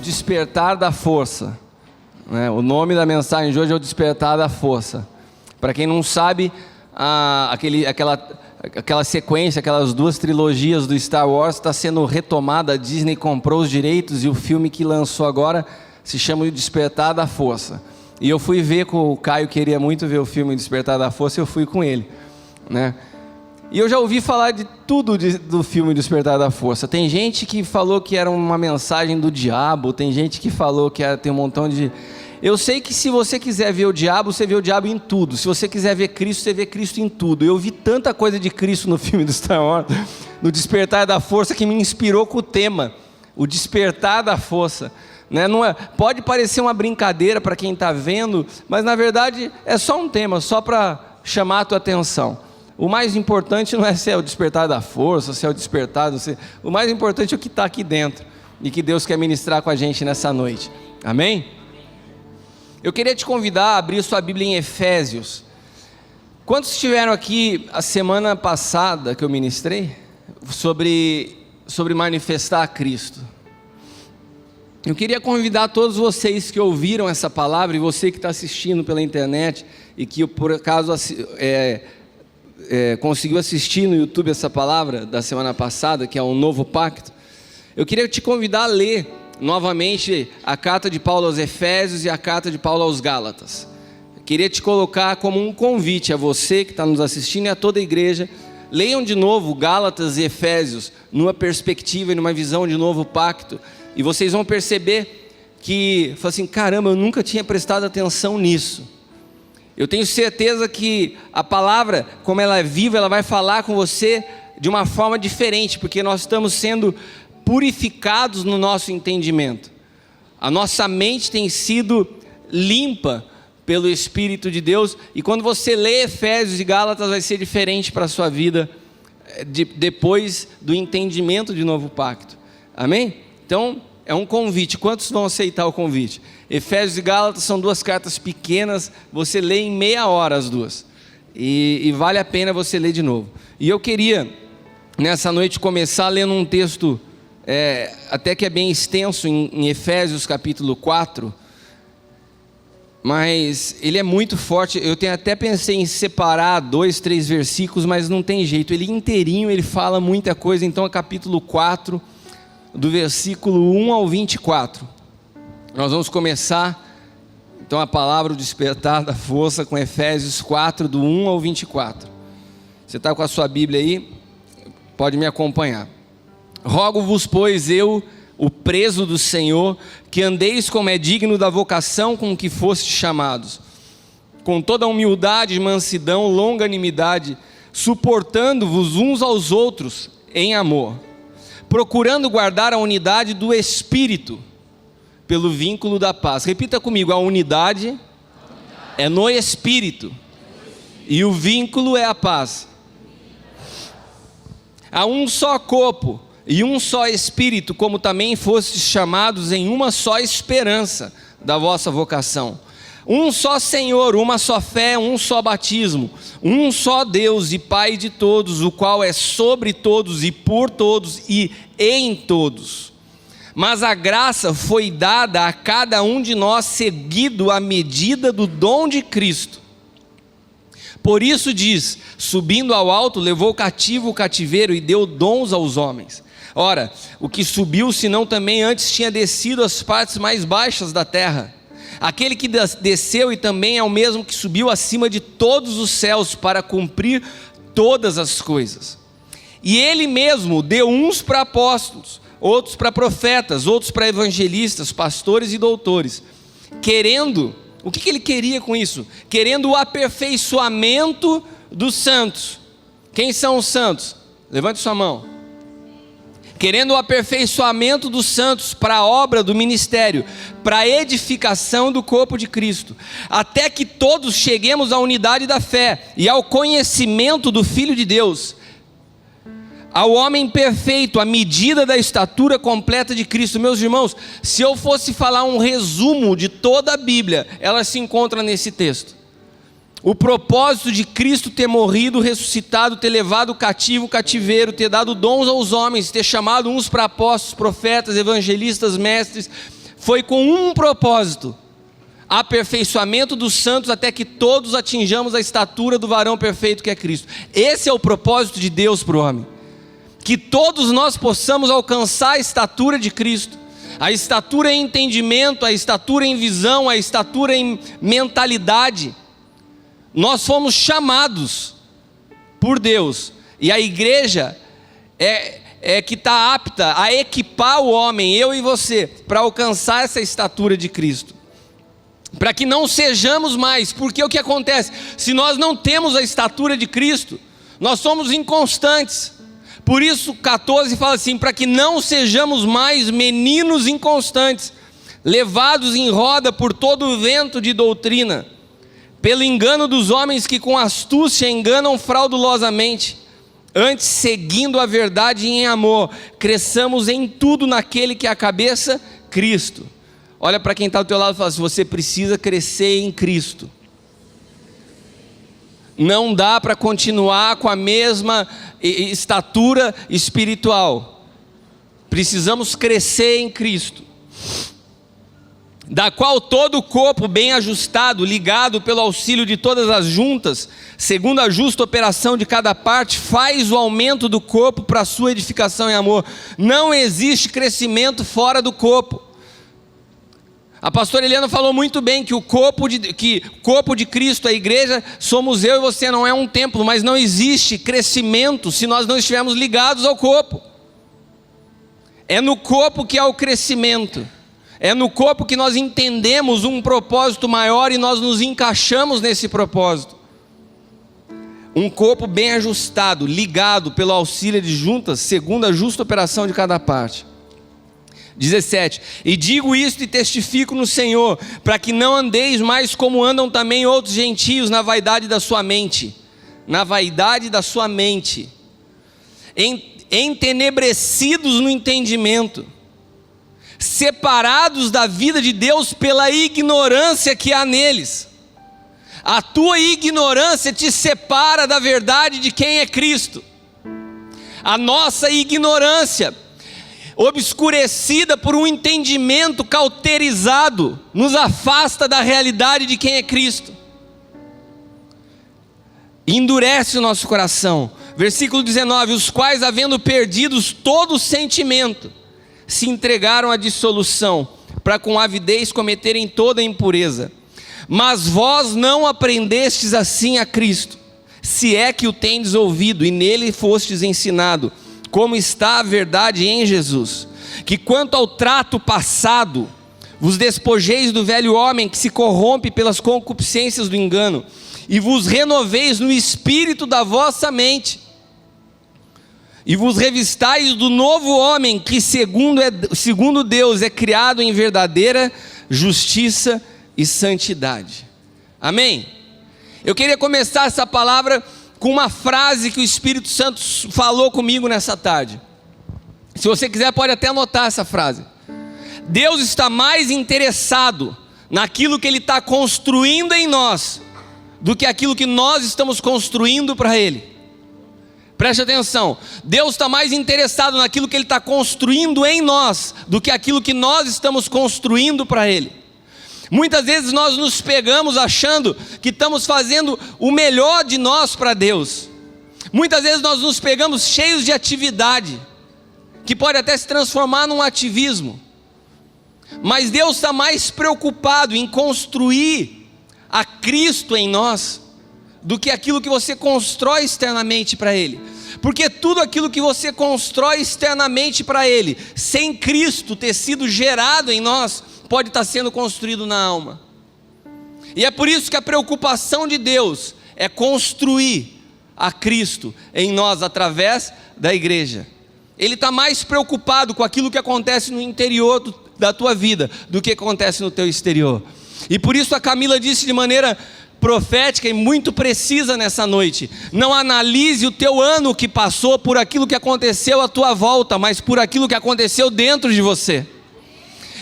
Despertar da Força. O nome da mensagem de hoje é o Despertar da Força. Para quem não sabe, aquela sequência, aquelas duas trilogias do Star Wars está sendo retomada. A Disney comprou os direitos e o filme que lançou agora se chama O Despertar da Força. E eu fui ver com o Caio, queria muito ver o filme Despertar da Força, e eu fui com ele, né? E eu já ouvi falar de tudo do filme Despertar da Força. Tem gente que falou que era uma mensagem do diabo, tem gente que falou que tem um montão de... Eu sei que se você quiser ver o diabo, você vê o diabo em tudo. Se você quiser ver Cristo, você vê Cristo em tudo. Eu vi tanta coisa de Cristo no filme do Star Wars, no Despertar da Força, que me inspirou com o tema, o Despertar da Força. Não é, pode parecer uma brincadeira para quem está vendo, mas na verdade é só um tema, só para chamar a tua atenção. O mais importante não é se é o despertar da força, se é o despertar do... O mais importante é o que está aqui dentro e que Deus quer ministrar com a gente nessa noite. Amém? Eu queria te convidar a abrir sua Bíblia em Efésios. Quantos estiveram aqui a semana passada que eu ministrei sobre manifestar a Cristo? Eu queria convidar todos vocês que ouviram essa palavra, e você que está assistindo pela internet e que por acaso conseguiu assistir no YouTube essa palavra da semana passada, que é um novo pacto. Eu queria te convidar a ler novamente a carta de Paulo aos Efésios e a carta de Paulo aos Gálatas. Eu queria te colocar como um convite a você que está nos assistindo e a toda a igreja. Leiam de novo Gálatas e Efésios numa perspectiva e numa visão de novo pacto, e vocês vão perceber que, assim, caramba, eu nunca tinha prestado atenção nisso. Eu tenho certeza que a palavra, como ela é viva, ela vai falar com você de uma forma diferente, porque nós estamos sendo purificados no nosso entendimento. A nossa mente tem sido limpa pelo Espírito de Deus, e quando você lê Efésios e Gálatas, vai ser diferente para a sua vida depois do entendimento de novo pacto. Amém? Então, é um convite. Quantos vão aceitar o convite? Efésios e Gálatas são duas cartas pequenas, você lê em meia hora as duas, e vale a pena você ler de novo. E eu queria, nessa noite, começar lendo um texto, até que é bem extenso, em Efésios capítulo 4, mas ele é muito forte. Eu até pensei em separar 2, 3 versículos, mas não tem jeito, ele inteirinho, ele fala muita coisa. Então é capítulo 4, do versículo 1 ao 24. Nós vamos começar, então, a palavra, o despertar da força, com Efésios 4, do 1 ao 24. Você está com a sua Bíblia aí? Pode me acompanhar. Rogo-vos, pois, eu, o preso do Senhor, que andeis como é digno da vocação com que fostes chamados, com toda humildade, mansidão, longanimidade, suportando-vos uns aos outros em amor, procurando guardar a unidade do Espírito, pelo vínculo da paz. Repita comigo: a unidade é no Espírito, e o vínculo é a paz. Há um só corpo e um só Espírito, como também fostes chamados em uma só esperança da vossa vocação. Um só Senhor, uma só fé, um só batismo, um só Deus e Pai de todos, o qual é sobre todos e por todos e em todos. Mas a graça foi dada a cada um de nós seguido à medida do dom de Cristo. Por isso diz: subindo ao alto, levou cativo o cativeiro e deu dons aos homens. Ora, o que subiu, senão também antes tinha descido às partes mais baixas da terra? Aquele que desceu e também é o mesmo que subiu acima de todos os céus para cumprir todas as coisas. E ele mesmo deu uns para apóstolos, outros para profetas, outros para evangelistas, pastores e doutores, querendo, o que ele queria com isso? Querendo o aperfeiçoamento dos santos. Quem são os santos? Levante sua mão. Querendo o aperfeiçoamento dos santos para a obra do ministério, para a edificação do corpo de Cristo, até que todos cheguemos à unidade da fé e ao conhecimento do Filho de Deus, ao homem perfeito, à medida da estatura completa de Cristo. Meus irmãos, se eu fosse falar um resumo de toda a Bíblia, ela se encontra nesse texto. O propósito de Cristo ter morrido, ressuscitado, ter levado o cativo o cativeiro, ter dado dons aos homens, ter chamado uns para apóstolos, profetas, evangelistas, mestres, foi com um propósito: aperfeiçoamento dos santos, até que todos atinjamos a estatura do varão perfeito que é Cristo. Esse é o propósito de Deus para o homem, que todos nós possamos alcançar a estatura de Cristo, a estatura em entendimento, a estatura em visão, a estatura em mentalidade. Nós fomos chamados por Deus, e a igreja é que está apta a equipar o homem, eu e você, para alcançar essa estatura de Cristo, para que não sejamos mais, porque o que acontece? Se nós não temos a estatura de Cristo, nós somos inconstantes. Por isso 14 fala assim: para que não sejamos mais meninos inconstantes, levados em roda por todo o vento de doutrina, pelo engano dos homens que com astúcia enganam fraudulosamente. Antes, seguindo a verdade em amor, cresçamos em tudo naquele que é a cabeça, Cristo. Olha para quem está do teu lado e fala assim: você precisa crescer em Cristo. Não dá para continuar com a mesma estatura espiritual. Precisamos crescer em Cristo, da qual todo o corpo bem ajustado, ligado pelo auxílio de todas as juntas, segundo a justa operação de cada parte, faz o aumento do corpo para a sua edificação em amor. Não existe crescimento fora do corpo. A pastora Eliana falou muito bem que o corpo de Cristo, a igreja, somos eu e você, não é um templo, mas não existe crescimento se nós não estivermos ligados ao corpo. É no corpo que há o crescimento, é no corpo que nós entendemos um propósito maior e nós nos encaixamos nesse propósito. Um corpo bem ajustado, ligado pelo auxílio de juntas, segundo a justa operação de cada parte. 17, e digo isto e testifico no Senhor, para que não andeis mais como andam também outros gentios na vaidade da sua mente, entenebrecidos no entendimento, separados da vida de Deus pela ignorância que há neles. A tua ignorância te separa da verdade de quem é Cristo. A nossa ignorância, obscurecida por um entendimento cauterizado, nos afasta da realidade de quem é Cristo, endurece o nosso coração. Versículo 19, os quais, havendo perdidos todo o sentimento, se entregaram à dissolução, para com avidez cometerem toda a impureza. Mas vós não aprendestes assim a Cristo, se é que o tendes ouvido e nele fostes ensinado, como está a verdade em Jesus, que quanto ao trato passado, vos despojeis do velho homem que se corrompe pelas concupiscências do engano, e vos renoveis no espírito da vossa mente, e vos revistais do novo homem que segundo Deus é criado em verdadeira justiça e santidade. Amém? Eu queria começar essa palavra com uma frase que o Espírito Santo falou comigo nessa tarde. Se você quiser pode até anotar essa frase. Deus está mais interessado naquilo que Ele está construindo em nós, do que aquilo que nós estamos construindo para Ele. Preste atenção, Deus está mais interessado naquilo que Ele está construindo em nós, do que aquilo que nós estamos construindo para Ele. Muitas vezes nós nos pegamos achando que estamos fazendo o melhor de nós para Deus. Muitas vezes nós nos pegamos cheios de atividade, que pode até se transformar num ativismo. Mas Deus está mais preocupado em construir a Cristo em nós, do que aquilo que você constrói externamente para Ele. Porque tudo aquilo que você constrói externamente para Ele, sem Cristo ter sido gerado em nós, pode estar sendo construído na alma. E é por isso que a preocupação de Deus é construir a Cristo em nós através da igreja. Ele está mais preocupado com aquilo que acontece no interior da tua vida do que acontece no teu exterior. E por isso a Camila disse de maneira profética e muito precisa nessa noite: não analise o teu ano que passou por aquilo que aconteceu à tua volta, mas por aquilo que aconteceu dentro de você.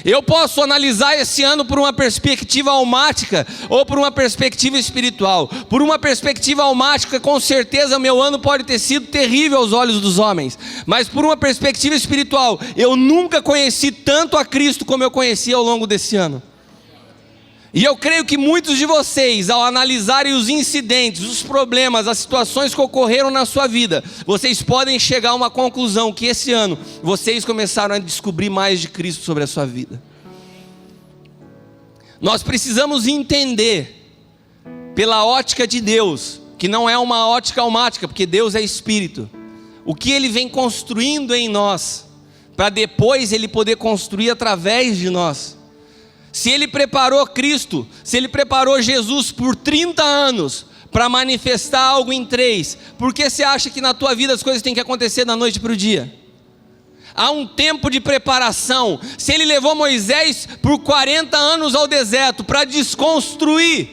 Eu posso analisar esse ano por uma perspectiva almática ou por uma perspectiva espiritual. Por uma perspectiva almática, com certeza meu ano pode ter sido terrível aos olhos dos homens. Mas por uma perspectiva espiritual, eu nunca conheci tanto a Cristo como eu conheci ao longo desse ano. E eu creio que muitos de vocês, ao analisarem os incidentes, os problemas, as situações que ocorreram na sua vida, vocês podem chegar a uma conclusão que esse ano vocês começaram a descobrir mais de Cristo sobre a sua vida. Nós precisamos entender, pela ótica de Deus, que não é uma ótica almática, porque Deus é Espírito, o que Ele vem construindo em nós, para depois Ele poder construir através de nós. Se Ele preparou Cristo, se Ele preparou Jesus por 30 anos para manifestar algo em 3, por que você acha que na tua vida as coisas têm que acontecer da noite para o dia? Há um tempo de preparação. Se Ele levou Moisés por 40 anos ao deserto para desconstruir,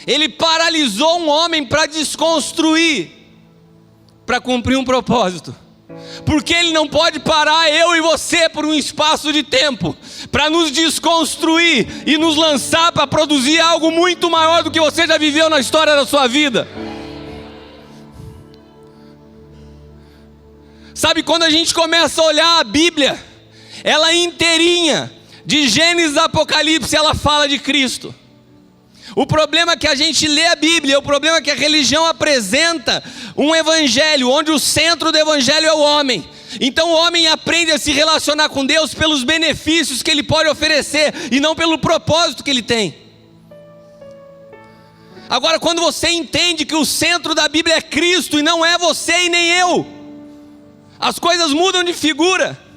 Ele paralisou um homem para desconstruir, para cumprir um propósito. Porque Ele não pode parar eu e você por um espaço de tempo para nos desconstruir e nos lançar para produzir algo muito maior do que você já viveu na história da sua vida. Sabe, quando a gente começa a olhar a Bíblia, ela inteirinha, de Gênesis a Apocalipse, ela fala de Cristo. O problema é que a gente lê a Bíblia, o problema é que a religião apresenta um evangelho, onde o centro do evangelho é o homem. Então o homem aprende a se relacionar com Deus pelos benefícios que Ele pode oferecer, e não pelo propósito que Ele tem. Agora, quando você entende que o centro da Bíblia é Cristo, e não é você e nem eu, as coisas mudam de figura.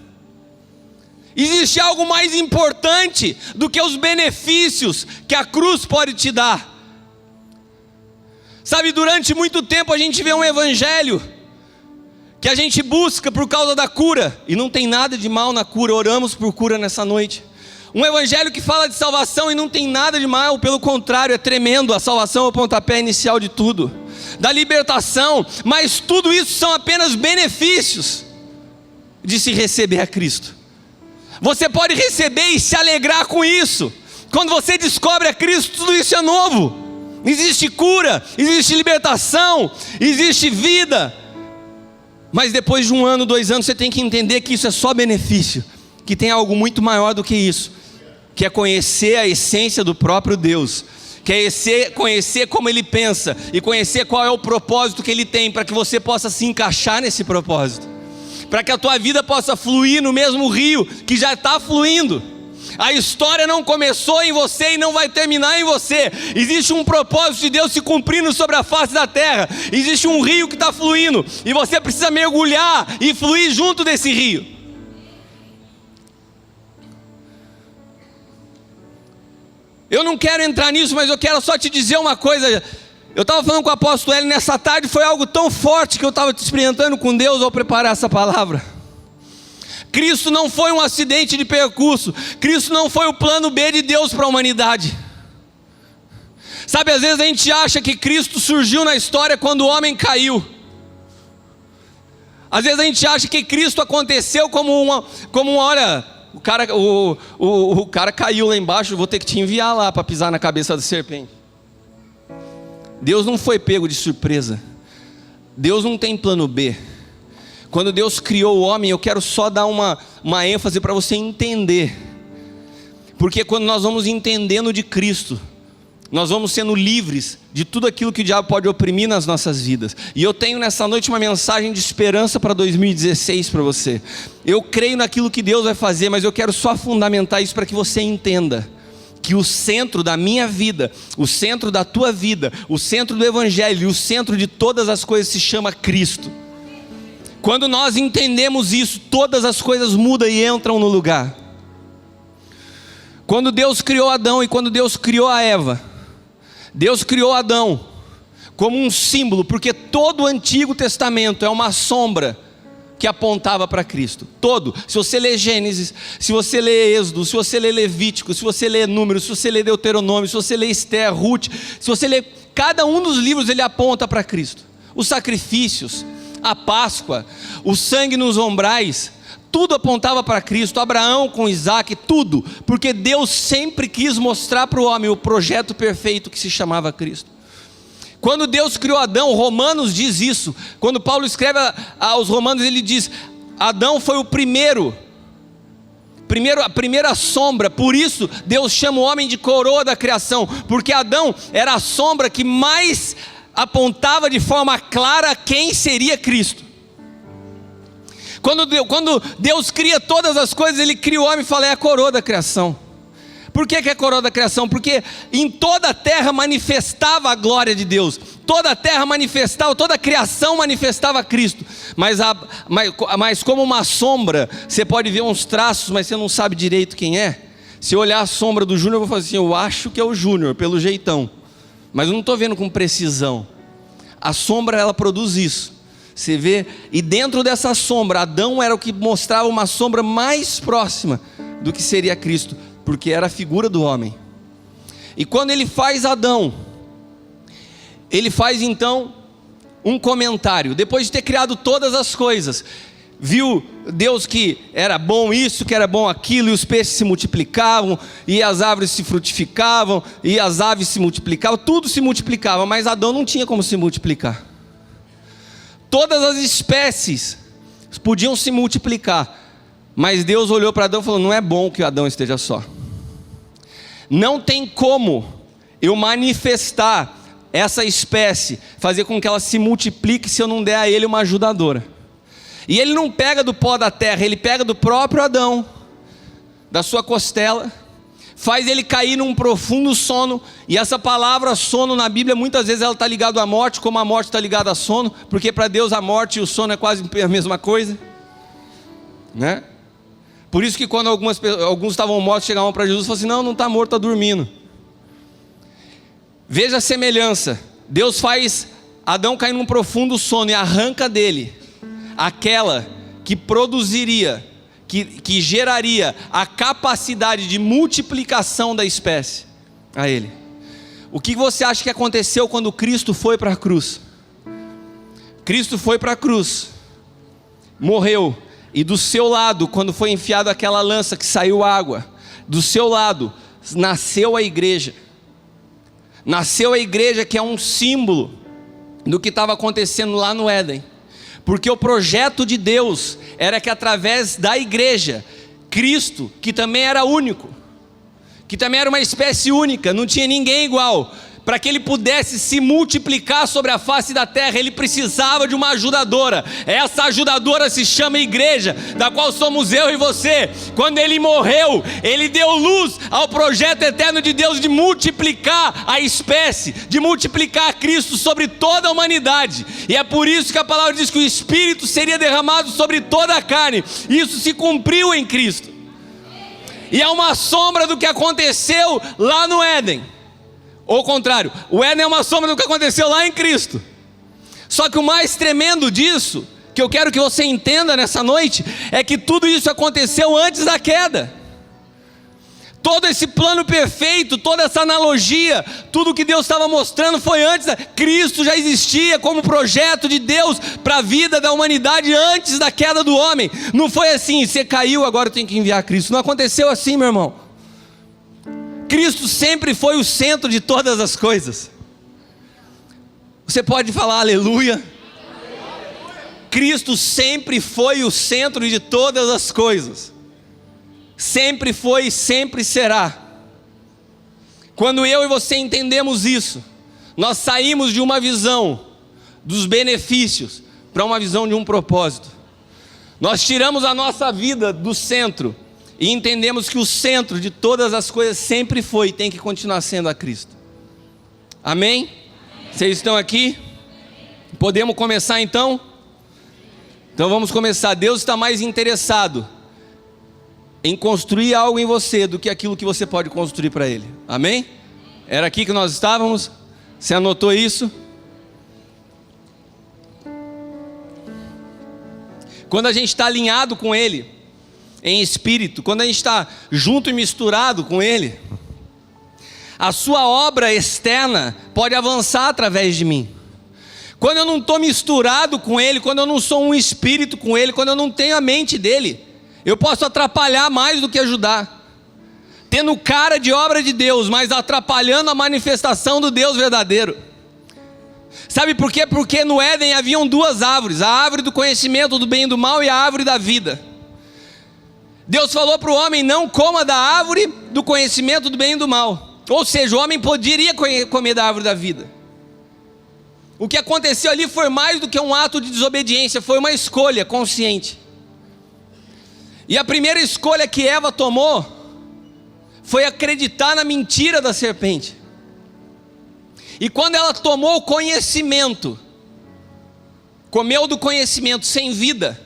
Existe algo mais importante do que os benefícios que a cruz pode te dar. Sabe, durante muito tempo a gente vê um evangelho que a gente busca por causa da cura, e não tem nada de mal na cura, oramos por cura nessa noite. Um evangelho que fala de salvação e não tem nada de mal, pelo contrário, é tremendo. A salvação é o pontapé inicial de tudo, da libertação, mas tudo isso são apenas benefícios de se receber a Cristo. Você pode receber e se alegrar com isso. Quando você descobre a Cristo, tudo isso é novo. Existe cura, existe libertação, existe vida. Mas depois de 1 ano, 2 anos, você tem que entender que isso é só benefício, que tem algo muito maior do que isso, que é conhecer a essência do próprio Deus, que é conhecer como Ele pensa, e conhecer qual é o propósito que Ele tem, para que você possa se encaixar nesse propósito, para que a tua vida possa fluir no mesmo rio que já está fluindo. A história não começou em você e não vai terminar em você. Existe um propósito de Deus se cumprindo sobre a face da terra. Existe um rio que está fluindo, e você precisa mergulhar e fluir junto desse rio. Eu não quero entrar nisso, mas eu quero só te dizer uma coisa. Eu estava falando com o apóstolo Hélio nessa tarde, foi algo tão forte que eu estava experimentando com Deus ao preparar essa palavra. Cristo não foi um acidente de percurso. Cristo não foi o plano B de Deus para a humanidade. Sabe, às vezes a gente acha que Cristo surgiu na história quando o homem caiu. Às vezes a gente acha que Cristo aconteceu como uma olha, o cara caiu lá embaixo, vou ter que te enviar lá para pisar na cabeça da serpente. Deus não foi pego de surpresa. Deus não tem plano B. Quando Deus criou o homem, eu quero só dar uma ênfase para você entender. Porque quando nós vamos entendendo de Cristo, nós vamos sendo livres de tudo aquilo que o diabo pode oprimir nas nossas vidas. E eu tenho nessa noite uma mensagem de esperança para 2016 para você. Eu creio naquilo que Deus vai fazer, mas eu quero só fundamentar isso para que você entenda que o centro da minha vida, o centro da tua vida, o centro do evangelho e o centro de todas as coisas se chama Cristo. Quando nós entendemos isso, todas as coisas mudam e entram no lugar. Quando Deus criou Adão e quando Deus criou a Eva, Deus criou Adão como um símbolo, porque todo o Antigo Testamento é uma sombra que apontava para Cristo. Todo. Se você lê Gênesis, se você lê Êxodo, se você lê Levítico, se você lê Números, se você lê Deuteronômio, se você lê Esther, Ruth, se você lê cada um dos livros, ele aponta para Cristo. Os sacrifícios, a Páscoa, o sangue nos ombrais, Tudo apontava para Cristo, Abraão com Isaac, tudo, porque Deus sempre quis mostrar para o homem o projeto perfeito que se chamava Cristo. Quando Deus criou Adão, Romanos diz isso. Quando Paulo escreve aos Romanos, ele diz: Adão foi a primeira sombra. Por isso Deus chama o homem de coroa da criação, porque Adão era a sombra que mais apontava de forma clara quem seria Cristo. Quando Deus cria todas as coisas, Ele cria o homem e fala: é a coroa da criação. Por que é a coroa da criação? Porque em toda a terra manifestava a glória de Deus. Toda a terra manifestava, toda a criação manifestava Cristo. Mas como uma sombra, você pode ver uns traços, mas você não sabe direito quem é. Se eu olhar a sombra do Júnior, eu vou falar assim: eu acho que é o Júnior, pelo jeitão. Mas eu não estou vendo com precisão. A sombra, ela produz isso. Você vê, e dentro dessa sombra, Adão era o que mostrava uma sombra mais próxima do que seria Cristo, porque era a figura do homem. E quando ele faz Adão, ele faz então um comentário. Depois de ter criado todas as coisas, viu Deus que era bom isso, que era bom aquilo, e os peixes se multiplicavam, e as árvores se frutificavam, e as aves se multiplicavam, tudo se multiplicava, mas Adão não tinha como se multiplicar. Todas as espécies podiam se multiplicar, mas Deus olhou para Adão e falou: não é bom que Adão esteja só. Não tem como eu manifestar essa espécie, fazer com que ela se multiplique, se eu não der a ele uma ajudadora. E ele não pega do pó da terra, ele pega do próprio Adão, da sua costela, faz ele cair num profundo sono. E essa palavra sono na Bíblia, muitas vezes ela está ligada à morte, como a morte está ligada a sono, porque para Deus a morte e o sono é quase a mesma coisa, né? Por isso que quando alguns estavam mortos, chegavam para Jesus e falavam assim: não está morto, está dormindo. Veja a semelhança. Deus faz Adão cair num profundo sono e arranca dele aquela que produziria, que geraria a capacidade de multiplicação da espécie a ele. O que você acha que aconteceu quando Cristo foi para a cruz? Cristo foi para a cruz, morreu, e do seu lado, quando foi enfiado aquela lança que saiu água, do seu lado nasceu a igreja. Nasceu a igreja, que é um símbolo do que estava acontecendo lá no Éden. Porque o projeto de Deus era que através da igreja, Cristo, que também era único, que também era uma espécie única, não tinha ninguém igual, para que ele pudesse se multiplicar sobre a face da terra, ele precisava de uma ajudadora. Essa ajudadora se chama igreja, da qual somos eu e você. Quando ele morreu, ele deu luz ao projeto eterno de Deus de multiplicar a espécie, de multiplicar Cristo sobre toda a humanidade. E é por isso que a palavra diz que o Espírito seria derramado sobre toda a carne. Isso se cumpriu em Cristo. E é uma sombra do que aconteceu lá no Éden. Ou o contrário, o Éden é uma sombra do que aconteceu lá em Cristo. Só que o mais tremendo disso, que eu quero que você entenda nessa noite, é que tudo isso aconteceu antes da queda. Todo esse plano perfeito, toda essa analogia, tudo que Deus estava mostrando foi antes. Cristo já existia como projeto de Deus para a vida da humanidade antes da queda do homem. Não foi assim: você caiu, agora eu tenho que enviar Cristo. Não aconteceu assim, meu irmão. Cristo sempre foi o centro de todas as coisas. Você pode falar aleluia? Cristo sempre foi o centro de todas as coisas. Sempre foi e sempre será. Quando eu e você entendemos isso, nós saímos de uma visão dos benefícios para uma visão de um propósito. Nós tiramos a nossa vida do centro e entendemos que o centro de todas as coisas sempre foi e tem que continuar sendo a Cristo. Amém? Vocês estão aqui? Podemos começar então? Então vamos começar. Deus está mais interessado em construir algo em você do que aquilo que você pode construir para Ele. Amém? Era aqui que nós estávamos? Você anotou isso? Quando a gente está alinhado com Ele em espírito, quando a gente está junto e misturado com Ele, a sua obra externa pode avançar através de mim. Quando eu não estou misturado com Ele, quando eu não sou um espírito com Ele, quando eu não tenho a mente dEle, Eu posso atrapalhar mais do que ajudar, tendo cara de obra de Deus, mas atrapalhando a manifestação do Deus verdadeiro. Sabe por quê? Porque no Éden haviam duas árvores, a árvore do conhecimento do bem e do mal e a árvore da vida. Deus falou para o homem: não coma da árvore do conhecimento do bem e do mal. Ou seja, o homem poderia comer da árvore da vida. O que aconteceu ali foi mais do que um ato de desobediência, foi uma escolha consciente. E a primeira escolha que Eva tomou foi acreditar na mentira da serpente. E quando ela tomou o conhecimento, comeu do conhecimento sem vida,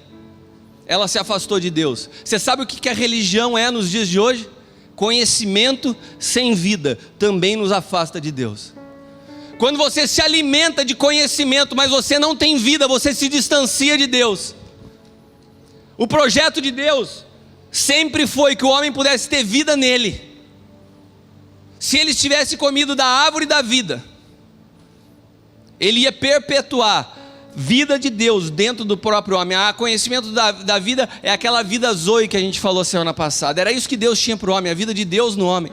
ela se afastou de Deus. Você sabe o que a religião é nos dias de hoje? Conhecimento sem vida também nos afasta de Deus. Quando você se alimenta de conhecimento, mas você não tem vida, você se distancia de Deus. O projeto de Deus sempre foi que o homem pudesse ter vida nele. Se ele tivesse comido da árvore da vida, ele ia perpetuar vida de Deus dentro do próprio homem. O conhecimento da vida é aquela vida zoe que a gente falou semana passada. Era isso que Deus tinha para o homem, a vida de Deus no homem.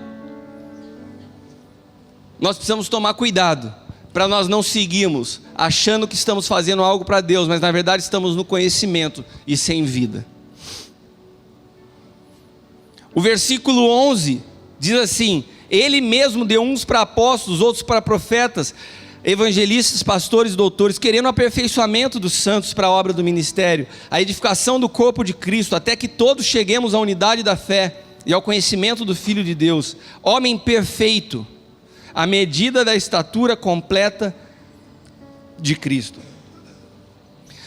Nós precisamos tomar cuidado para nós não seguirmos achando que estamos fazendo algo para Deus, mas na verdade estamos no conhecimento e sem vida. O versículo 11 diz assim: Ele mesmo deu uns para apóstolos, outros para profetas, evangelistas, pastores, doutores, querendo o aperfeiçoamento dos santos para a obra do ministério, a edificação do corpo de Cristo, até que todos cheguemos à unidade da fé e ao conhecimento do Filho de Deus, homem perfeito, à medida da estatura completa de Cristo.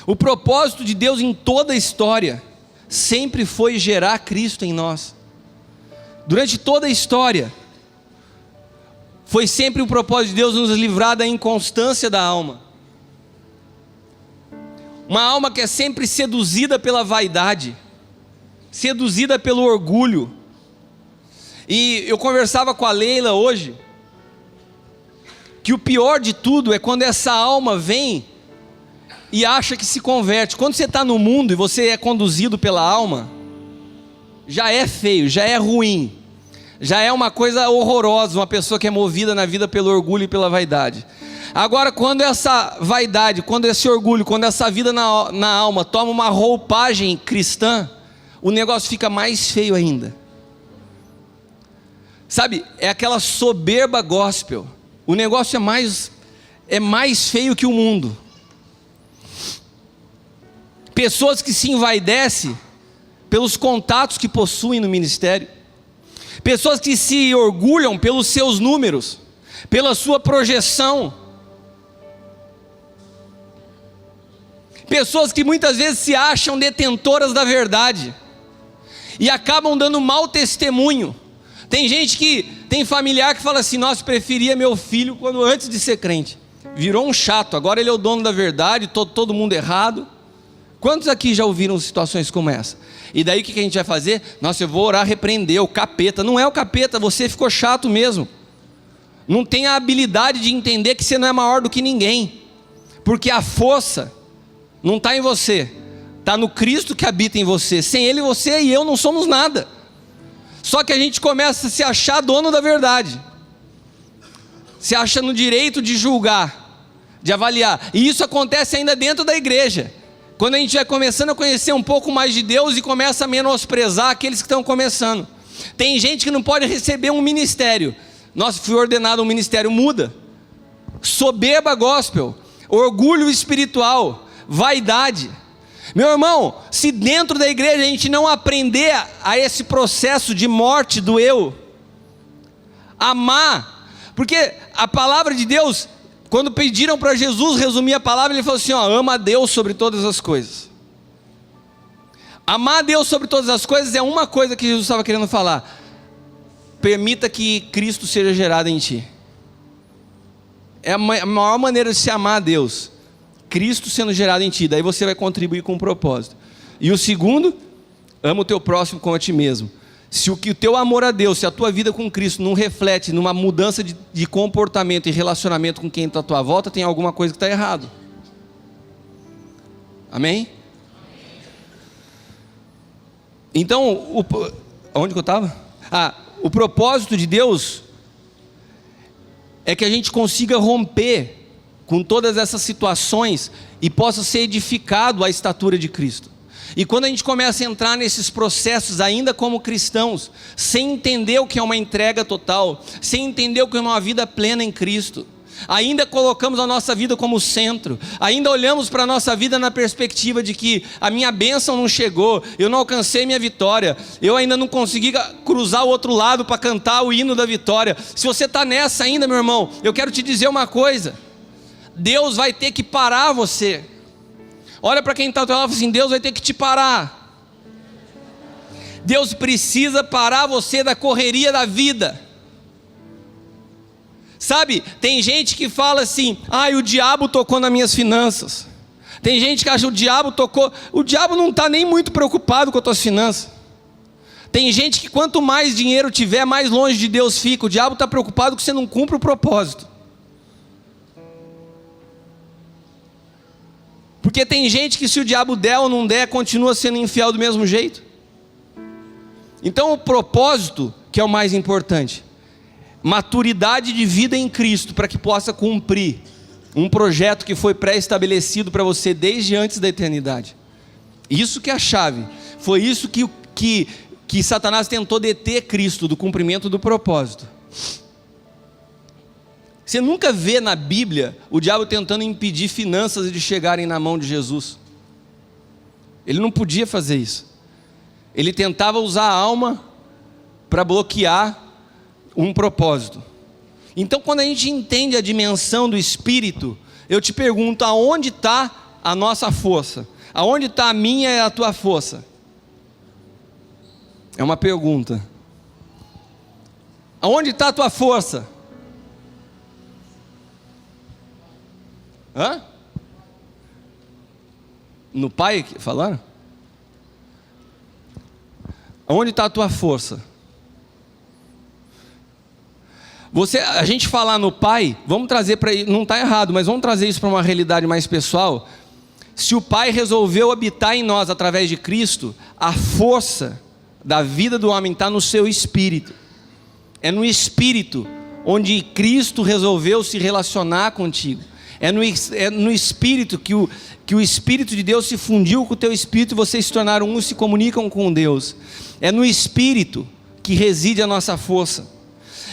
O propósito de Deus em toda a história sempre foi gerar Cristo em nós. Durante toda a história, foi sempre o propósito de Deus nos livrar da inconstância da alma. Uma alma que é sempre seduzida pela vaidade, seduzida pelo orgulho. E eu conversava com a Leila hoje, que o pior de tudo é quando essa alma vem e acha que se converte. Quando você está no mundo e você é conduzido pela alma, já é feio, já é ruim, já é uma coisa horrorosa, uma pessoa que é movida na vida pelo orgulho e pela vaidade. Agora, quando essa vaidade, quando esse orgulho, quando essa vida na alma toma uma roupagem cristã, o negócio fica mais feio ainda. Sabe, é aquela soberba gospel. O negócio é mais feio que o mundo. Pessoas que se envaidecem pelos contatos que possuem no ministério. Pessoas que se orgulham pelos seus números, pela sua projeção. Pessoas que muitas vezes se acham detentoras da verdade e acabam dando mau testemunho. Tem gente que tem familiar que fala assim: nossa, preferia meu filho antes de ser crente. Virou um chato, agora ele é o dono da verdade, todo mundo errado. Quantos aqui já ouviram situações como essa? E daí o que a gente vai fazer? Nossa, eu vou orar, repreender o capeta. Não é o capeta, você ficou chato mesmo. Não tem a habilidade de entender que você não é maior do que ninguém. Porque a força não está em você, está no Cristo que habita em você. Sem Ele, você e eu não somos nada. Só que a gente começa a se achar dono da verdade, se acha no direito de julgar, de avaliar. E isso acontece ainda dentro da igreja. Quando a gente vai começando a conhecer um pouco mais de Deus e começa a menosprezar aqueles que estão começando. Tem gente que não pode receber um ministério. Nossa, fui ordenado a um ministério, muda. Soberba gospel, orgulho espiritual, vaidade. Meu irmão, se dentro da igreja a gente não aprender a esse processo de morte do eu, amar, porque a palavra de Deus, quando pediram para Jesus resumir a palavra, ele falou assim: ó, ama a Deus sobre todas as coisas. Amar a Deus sobre todas as coisas é uma coisa que Jesus estava querendo falar. Permita que Cristo seja gerado em ti. É a maior maneira de se amar a Deus, Cristo sendo gerado em ti. Daí você vai contribuir com um propósito. E o segundo, ama o teu próximo como a ti mesmo. Se o teu amor a Deus, se a tua vida com Cristo não reflete numa mudança de comportamento e relacionamento com quem está à tua volta, tem alguma coisa que está errado. Amém? Então, onde que eu estava? O propósito de Deus é que a gente consiga romper com todas essas situações e possa ser edificado à estatura de Cristo. E quando a gente começa a entrar nesses processos, ainda como cristãos, sem entender o que é uma entrega total, sem entender o que é uma vida plena em Cristo, ainda colocamos a nossa vida como centro, ainda olhamos para a nossa vida na perspectiva de que a minha bênção não chegou, eu não alcancei minha vitória, eu ainda não consegui cruzar o outro lado para cantar o hino da vitória. Se você está nessa ainda, meu irmão, eu quero te dizer uma coisa: Deus vai ter que parar você. Olha para quem está ao teu lado e fala assim: Deus vai ter que te parar. Deus precisa parar você da correria da vida. Sabe, tem gente que fala assim: o diabo tocou nas minhas finanças. Tem gente que acha que o diabo tocou. O diabo não está nem muito preocupado com as tuas finanças. Tem gente que quanto mais dinheiro tiver, mais longe de Deus fica. O diabo está preocupado que você não cumpra o propósito. Porque tem gente que se o diabo der ou não der, continua sendo infiel do mesmo jeito. Então o propósito que é o mais importante, maturidade de vida em Cristo, para que possa cumprir um projeto que foi pré-estabelecido para você desde antes da eternidade. Isso que é a chave. Foi isso que Satanás tentou deter Cristo do cumprimento do propósito. Você nunca vê na Bíblia o diabo tentando impedir finanças de chegarem na mão de Jesus. Ele não podia fazer isso. Ele tentava usar a alma para bloquear um propósito. Então, quando a gente entende a dimensão do Espírito, eu te pergunto: aonde está a nossa força? Aonde está a minha e a tua força? É uma pergunta. Aonde está a tua força? No Pai falaram? Onde está a tua força? A gente falar no Pai, vamos trazer para, não está errado, mas vamos trazer isso para uma realidade mais pessoal. Se o Pai resolveu habitar em nós através de Cristo, a força da vida do homem está no seu espírito. É no espírito onde Cristo resolveu se relacionar contigo. É no Espírito que o Espírito de Deus se fundiu com o teu Espírito e vocês se tornaram um e se comunicam com Deus. É no Espírito que reside a nossa força.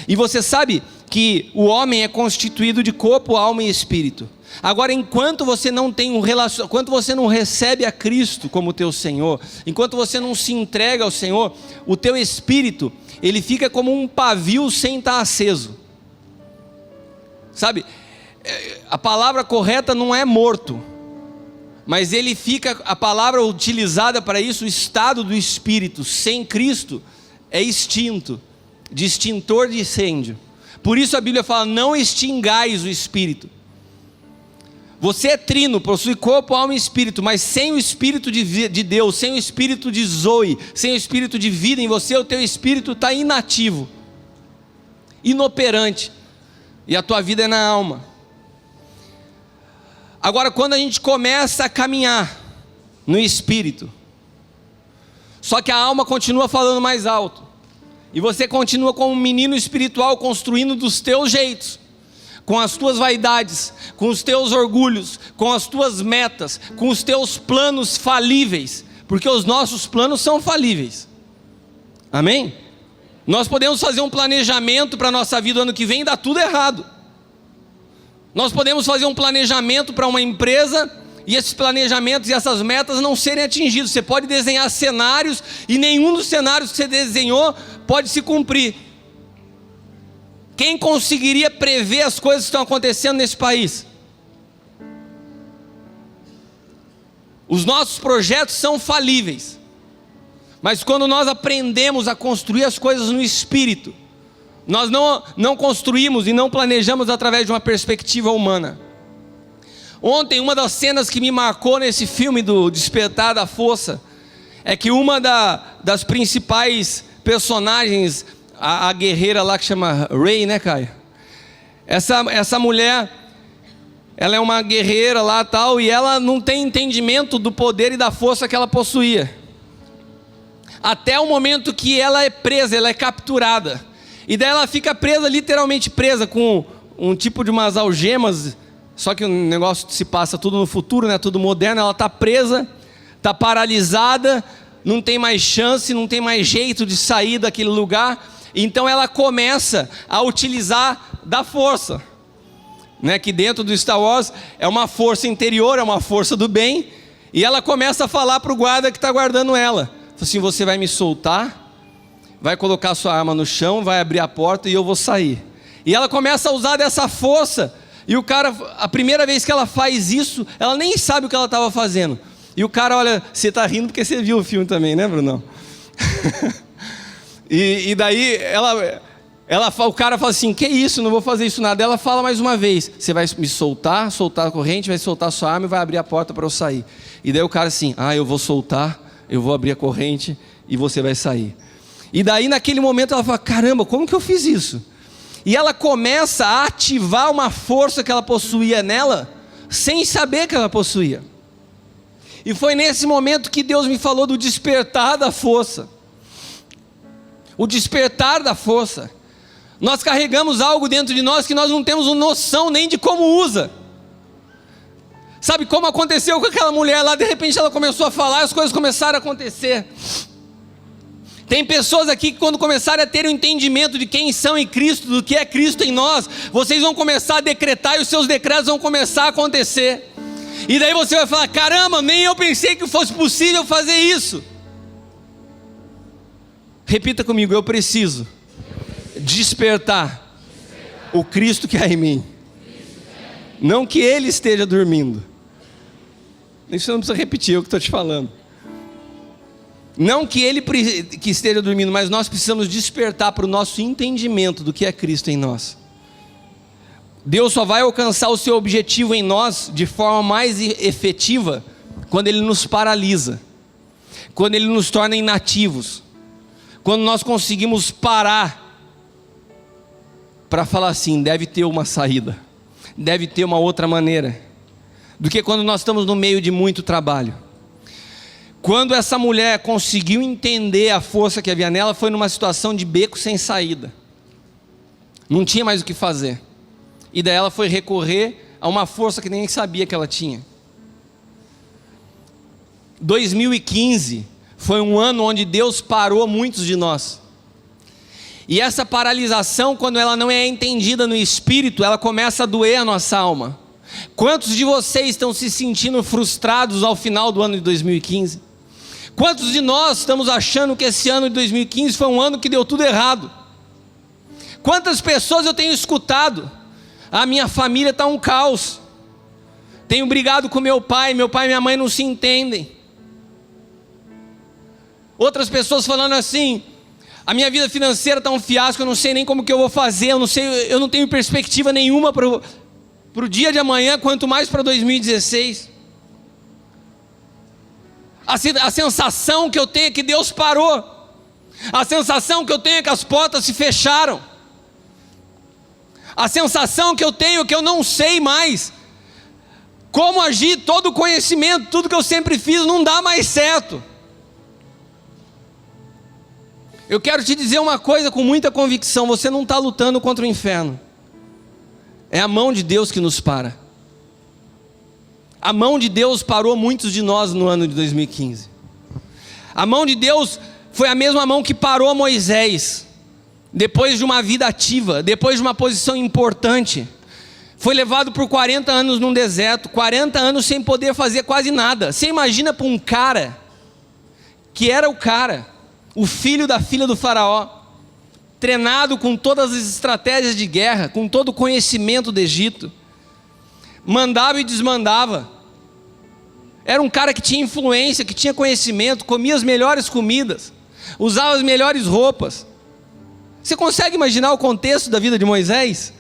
E você sabe que o homem é constituído de corpo, alma e espírito. Agora, enquanto você não tem enquanto você não recebe a Cristo como teu Senhor, enquanto você não se entrega ao Senhor, o teu espírito, ele fica como um pavio sem estar aceso. Sabe? A palavra correta não é morto, mas ele fica, a palavra utilizada para isso, o estado do espírito sem Cristo, é extinto, de extintor de incêndio. Por isso a Bíblia fala: não extingais o espírito. Você é trino, possui corpo, alma e espírito, mas sem o espírito de Deus, sem o espírito de Zoe, sem o espírito de vida em você, o teu espírito está inativo, inoperante, e a tua vida é na alma. Agora, quando a gente começa a caminhar no Espírito, só que a alma continua falando mais alto, e você continua como um menino espiritual construindo dos teus jeitos, com as tuas vaidades, com os teus orgulhos, com as tuas metas, com os teus planos falíveis, porque os nossos planos são falíveis. Amém? Nós podemos fazer um planejamento para a nossa vida ano que vem e dar tudo errado. Nós podemos fazer um planejamento para uma empresa e esses planejamentos e essas metas não serem atingidos. Você pode desenhar cenários e nenhum dos cenários que você desenhou pode se cumprir. Quem conseguiria prever as coisas que estão acontecendo nesse país? Os nossos projetos são falíveis, mas quando nós aprendemos a construir as coisas no Espírito, nós não construímos e não planejamos através de uma perspectiva humana. Ontem, uma das cenas que me marcou nesse filme do Despertar da Força é que uma das principais personagens, a guerreira lá que chama Rey, né, Caio? Essa mulher, ela é uma guerreira lá tal, e ela não tem entendimento do poder e da força que ela possuía. até o momento que ela é presa, ela é capturada. E daí ela fica presa, literalmente presa, com um tipo de umas algemas, só que o negócio se passa tudo no futuro, né? Tudo moderno. Ela está presa, está paralisada, não tem mais chance, não tem mais jeito de sair daquele lugar. Então ela começa a utilizar da força, né? Que dentro do Star Wars é uma força interior, é uma força do bem. E ela começa a falar para o guarda que está guardando ela, assim: você vai me soltar, vai colocar sua arma no chão, vai abrir a porta e eu vou sair. E ela começa a usar dessa força. E o cara, a primeira vez que ela faz isso, ela nem sabe o que ela estava fazendo. E o cara olha: você está rindo porque você viu o filme também, né, Brunão? e daí o cara fala assim: que isso, não vou fazer isso nada. Ela fala mais uma vez: você vai me soltar a corrente, vai soltar sua arma e vai abrir a porta para eu sair. E daí o cara assim: eu vou soltar, eu vou abrir a corrente e você vai sair. E daí naquele momento ela fala: caramba, como que eu fiz isso? E ela começa a ativar uma força que ela possuía nela, sem saber que ela possuía. E foi nesse momento que Deus me falou do despertar da força. O despertar da força. Nós carregamos algo dentro de nós que nós não temos noção nem de como usa. Sabe como aconteceu com aquela mulher lá? De repente ela começou a falar e as coisas começaram a acontecer. Tem pessoas aqui que quando começarem a ter o entendimento de quem são em Cristo, do que é Cristo em nós, vocês vão começar a decretar e os seus decretos vão começar a acontecer. E daí você vai falar: caramba, nem eu pensei que fosse possível fazer isso. Repita comigo: eu preciso despertar o Cristo que há em mim. Não que Ele esteja dormindo. Isso não precisa repetir, eu que estou te falando. Não que Ele que esteja dormindo, mas nós precisamos despertar para o nosso entendimento do que é Cristo em nós. Deus só vai alcançar o seu objetivo em nós de forma mais efetiva quando Ele nos paralisa, quando Ele nos torna inativos, quando nós conseguimos parar para falar assim: deve ter uma saída, deve ter uma outra maneira, do que quando nós estamos no meio de muito trabalho. Quando essa mulher conseguiu entender a força que havia nela, foi numa situação de beco sem saída, não tinha mais o que fazer. E daí ela foi recorrer a uma força que nem sabia que ela tinha. 2015 foi um ano onde Deus parou muitos de nós. E essa paralisação, quando ela não é entendida no espírito, ela começa a doer a nossa alma. Quantos de vocês estão se sentindo frustrados ao final do ano de 2015? Quantos de nós estamos achando que esse ano de 2015 foi um ano que deu tudo errado? Quantas pessoas eu tenho escutado: a minha família está um caos, tenho brigado com meu pai e minha mãe não se entendem. Outras pessoas falando assim: a minha vida financeira está um fiasco, eu não sei nem como que eu vou fazer, eu não tenho perspectiva nenhuma para o dia de amanhã, quanto mais para 2016. A sensação que eu tenho é que Deus parou. A sensação que eu tenho é que as portas se fecharam. A sensação que eu tenho é que eu não sei mais como agir. Todo o conhecimento, tudo que eu sempre fiz não dá mais certo. Eu quero te dizer uma coisa com muita convicção: você não está lutando contra o inferno. É a mão de Deus que nos para. A mão de Deus parou muitos de nós no ano de 2015. A mão de Deus foi a mesma mão que parou Moisés, depois de uma vida ativa, depois de uma posição importante. Foi levado por 40 anos num deserto, 40 anos sem poder fazer quase nada. Você imagina para um cara, que era o filho da filha do faraó, treinado com todas as estratégias de guerra, com todo o conhecimento do Egito, mandava e desmandava. Era um cara que tinha influência, que tinha conhecimento, comia as melhores comidas, usava as melhores roupas. Você consegue imaginar o contexto da vida de Moisés?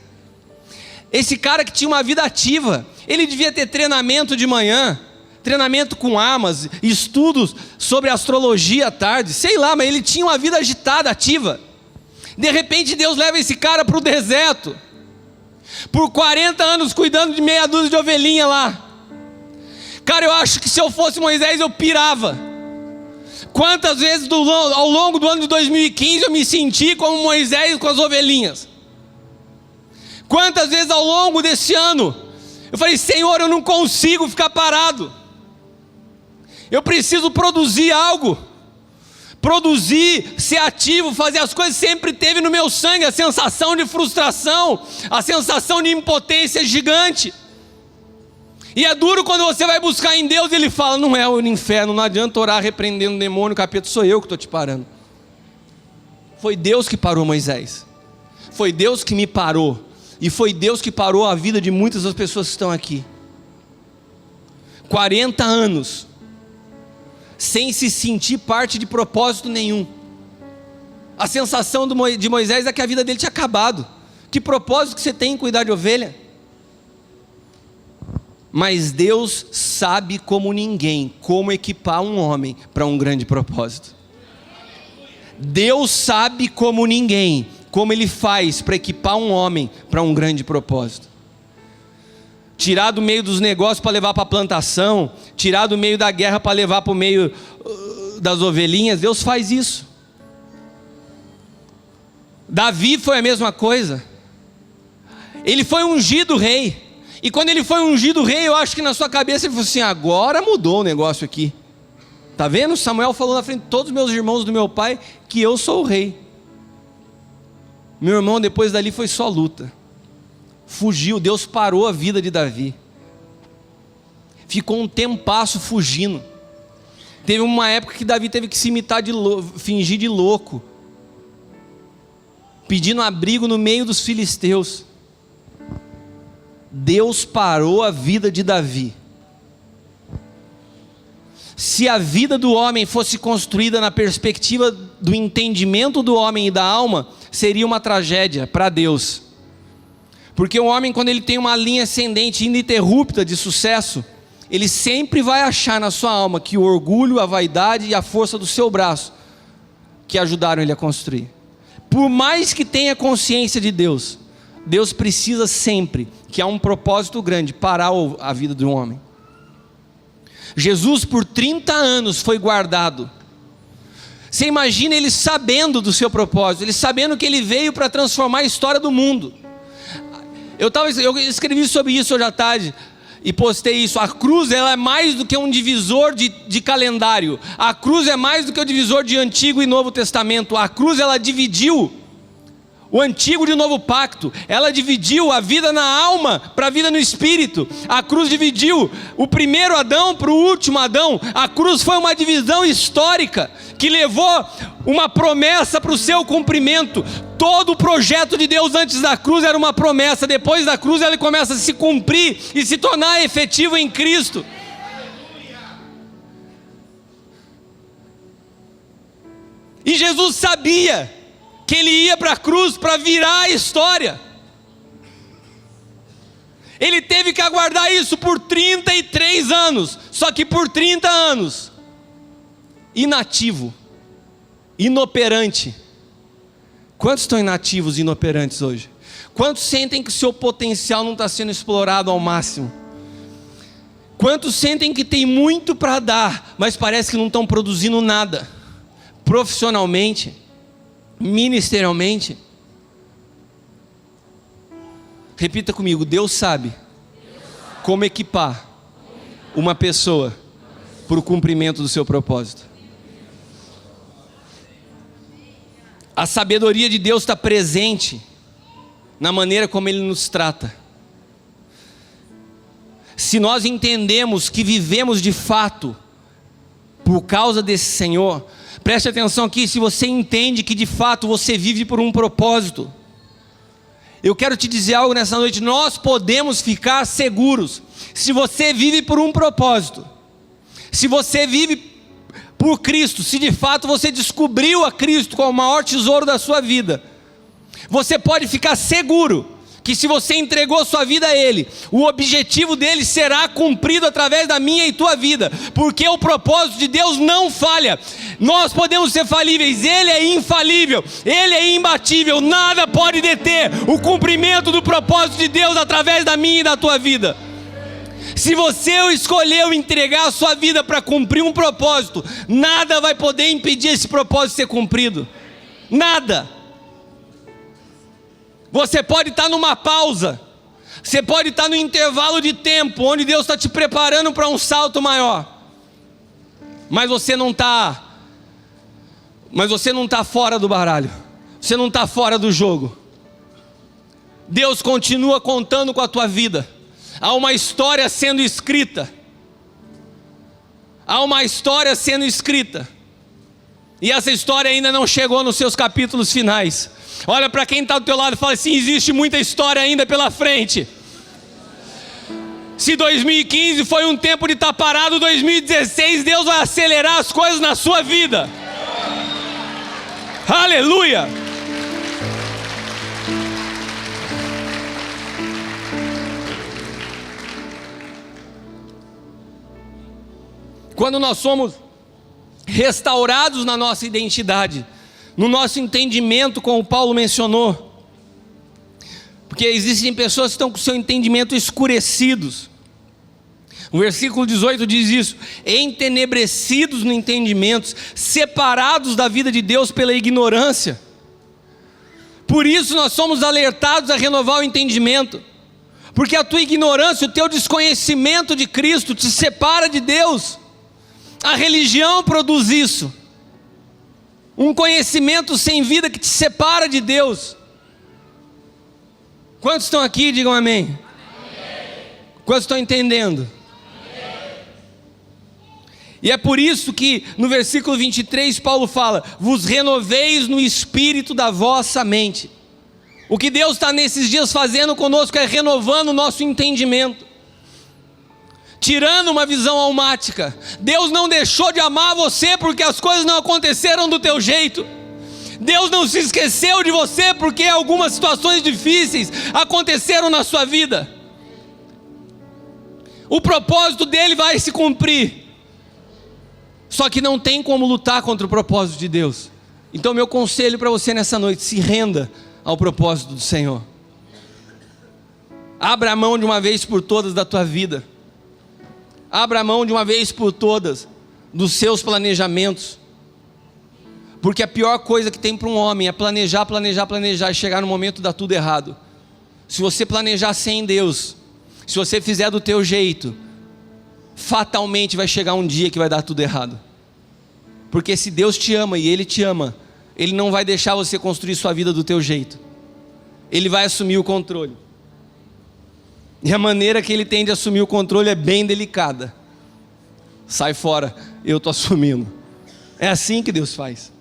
Esse cara que tinha uma vida ativa, ele devia ter treinamento de manhã, treinamento com armas, estudos sobre astrologia à tarde, sei lá, mas ele tinha uma vida agitada, ativa. De repente Deus leva esse cara para o deserto, por 40 anos cuidando de meia dúzia de ovelhinha lá. Cara, eu acho que se eu fosse Moisés eu pirava, Quantas vezes ao longo do ano de 2015 eu me senti como Moisés com as ovelhinhas? Quantas vezes ao longo desse ano eu falei: Senhor, eu não consigo ficar parado, eu preciso produzir algo, produzir, ser ativo, fazer as coisas. Sempre teve no meu sangue a sensação de frustração, a sensação de impotência gigante. E é duro quando você vai buscar em Deus e Ele fala: não é o inferno, não adianta orar repreendendo o demônio, o capeta, sou eu que estou te parando. Foi Deus que parou Moisés, foi Deus que me parou, e foi Deus que parou a vida de muitas das pessoas que estão aqui. 40 anos, sem se sentir parte de propósito nenhum. A sensação de Moisés é que a vida dele tinha acabado. Que propósito que você tem em cuidar de ovelha? Mas Deus sabe como ninguém, como equipar um homem para um grande propósito. Deus sabe como ninguém, como Ele faz para equipar um homem para um grande propósito. Tirar do meio dos negócios para levar para a plantação, tirar do meio da guerra para levar para o meio das ovelhinhas, Deus faz isso. Davi foi a mesma coisa. Ele foi ungido rei. E quando ele foi ungido rei, eu acho que na sua cabeça ele falou assim: agora mudou o negócio aqui. Está vendo? Samuel falou na frente de todos os meus irmãos do meu pai que eu sou o rei. Meu irmão, depois dali foi só luta. Fugiu, Deus parou a vida de Davi. Ficou um tempasso fugindo. Teve uma época que Davi teve que se imitar fingir de louco, pedindo abrigo no meio dos filisteus. Deus parou a vida de Davi. Se a vida do homem fosse construída na perspectiva do entendimento do homem e da alma, seria uma tragédia para Deus. Porque o homem, quando ele tem uma linha ascendente ininterrupta de sucesso, ele sempre vai achar na sua alma que o orgulho, a vaidade e a força do seu braço que ajudaram ele a construir. Por mais que tenha consciência de Deus, Deus precisa sempre, que há um propósito grande, parar a vida de um homem. Jesus por 30 anos foi guardado. Você imagina ele sabendo do seu propósito, ele sabendo que ele veio para transformar a história do mundo. Eu escrevi sobre isso hoje à tarde e postei isso. A cruz, ela é mais do que um divisor de calendário. A cruz é mais do que o divisor de Antigo e Novo Testamento. A cruz, ela dividiu o Antigo de Novo Pacto. Ela dividiu a vida na alma para a vida no Espírito. A cruz dividiu o primeiro Adão para o último Adão. A cruz foi uma divisão histórica que levou uma promessa para o seu cumprimento. Todo o projeto de Deus antes da cruz era uma promessa. Depois da cruz ele começa a se cumprir e se tornar efetivo em Cristo. E Jesus sabia que ele ia para a cruz para virar a história. Ele teve que aguardar isso por 33 anos. Só que por 30 anos, inativo, inoperante. Quantos estão inativos e inoperantes hoje? Quantos sentem que o seu potencial não está sendo explorado ao máximo? Quantos sentem que tem muito para dar, mas parece que não estão produzindo nada? Profissionalmente, ministerialmente. Repita comigo: Deus sabe como equipar uma pessoa para o cumprimento do seu propósito. A sabedoria de Deus está presente na maneira como Ele nos trata. Se nós entendemos que vivemos de fato por causa desse Senhor, preste atenção aqui, se você entende que de fato você vive por um propósito, eu quero te dizer algo nessa noite: nós podemos ficar seguros. Se você vive por um propósito, se você vive por Cristo, se de fato você descobriu a Cristo como o maior tesouro da sua vida, você pode ficar seguro que se você entregou sua vida a Ele, o objetivo dele será cumprido através da minha e tua vida, porque o propósito de Deus não falha. Nós podemos ser falíveis, Ele é infalível, Ele é imbatível, nada pode deter o cumprimento do propósito de Deus através da minha e da tua vida. Se você escolheu entregar a sua vida para cumprir um propósito, nada vai poder impedir esse propósito de ser cumprido. Nada. Você pode estar numa pausa, você pode estar no intervalo de tempo, onde Deus está te preparando para um salto maior, mas você não está fora do baralho, você não está fora do jogo. Deus continua contando com a tua vida. Há uma história sendo escrita. Há uma história sendo escrita. E essa história ainda não chegou nos seus capítulos finais. Olha para quem está do teu lado e fala assim: existe muita história ainda pela frente. Se 2015 foi um tempo de estar parado, 2016 Deus vai acelerar as coisas na sua vida. Aleluia! Quando nós somos restaurados na nossa identidade, no nosso entendimento, como Paulo mencionou, porque existem pessoas que estão com o seu entendimento escurecidos. O versículo 18 diz isso: entenebrecidos no entendimento, separados da vida de Deus pela ignorância. Por isso nós somos alertados a renovar o entendimento, porque a tua ignorância, o teu desconhecimento de Cristo te separa de Deus. A religião produz isso, um conhecimento sem vida que te separa de Deus. Quantos estão aqui? Digam amém. Amém. Quantos estão entendendo? Amém. E é por isso que no versículo 23 Paulo fala: vos renoveis no espírito da vossa mente. O que Deus está nesses dias fazendo conosco é renovando o nosso entendimento, tirando uma visão almática. Deus não deixou de amar você porque as coisas não aconteceram do teu jeito. Deus não se esqueceu de você porque algumas situações difíceis aconteceram na sua vida. O propósito dele vai se cumprir, só que não tem como lutar contra o propósito de Deus. Então meu conselho para você nessa noite: se renda ao propósito do Senhor. Abra a mão de uma vez por todas da tua vida. Abra a mão de uma vez por todas dos seus planejamentos. Porque a pior coisa que tem para um homem é planejar e chegar no momento de dar tudo errado. Se você planejar sem Deus, se você fizer do teu jeito, fatalmente vai chegar um dia que vai dar tudo errado. Porque se Deus te ama e Ele te ama, Ele não vai deixar você construir sua vida do teu jeito. Ele vai assumir o controle. E a maneira que Ele tem de assumir o controle é bem delicada. Sai fora, eu estou assumindo. É assim que Deus faz.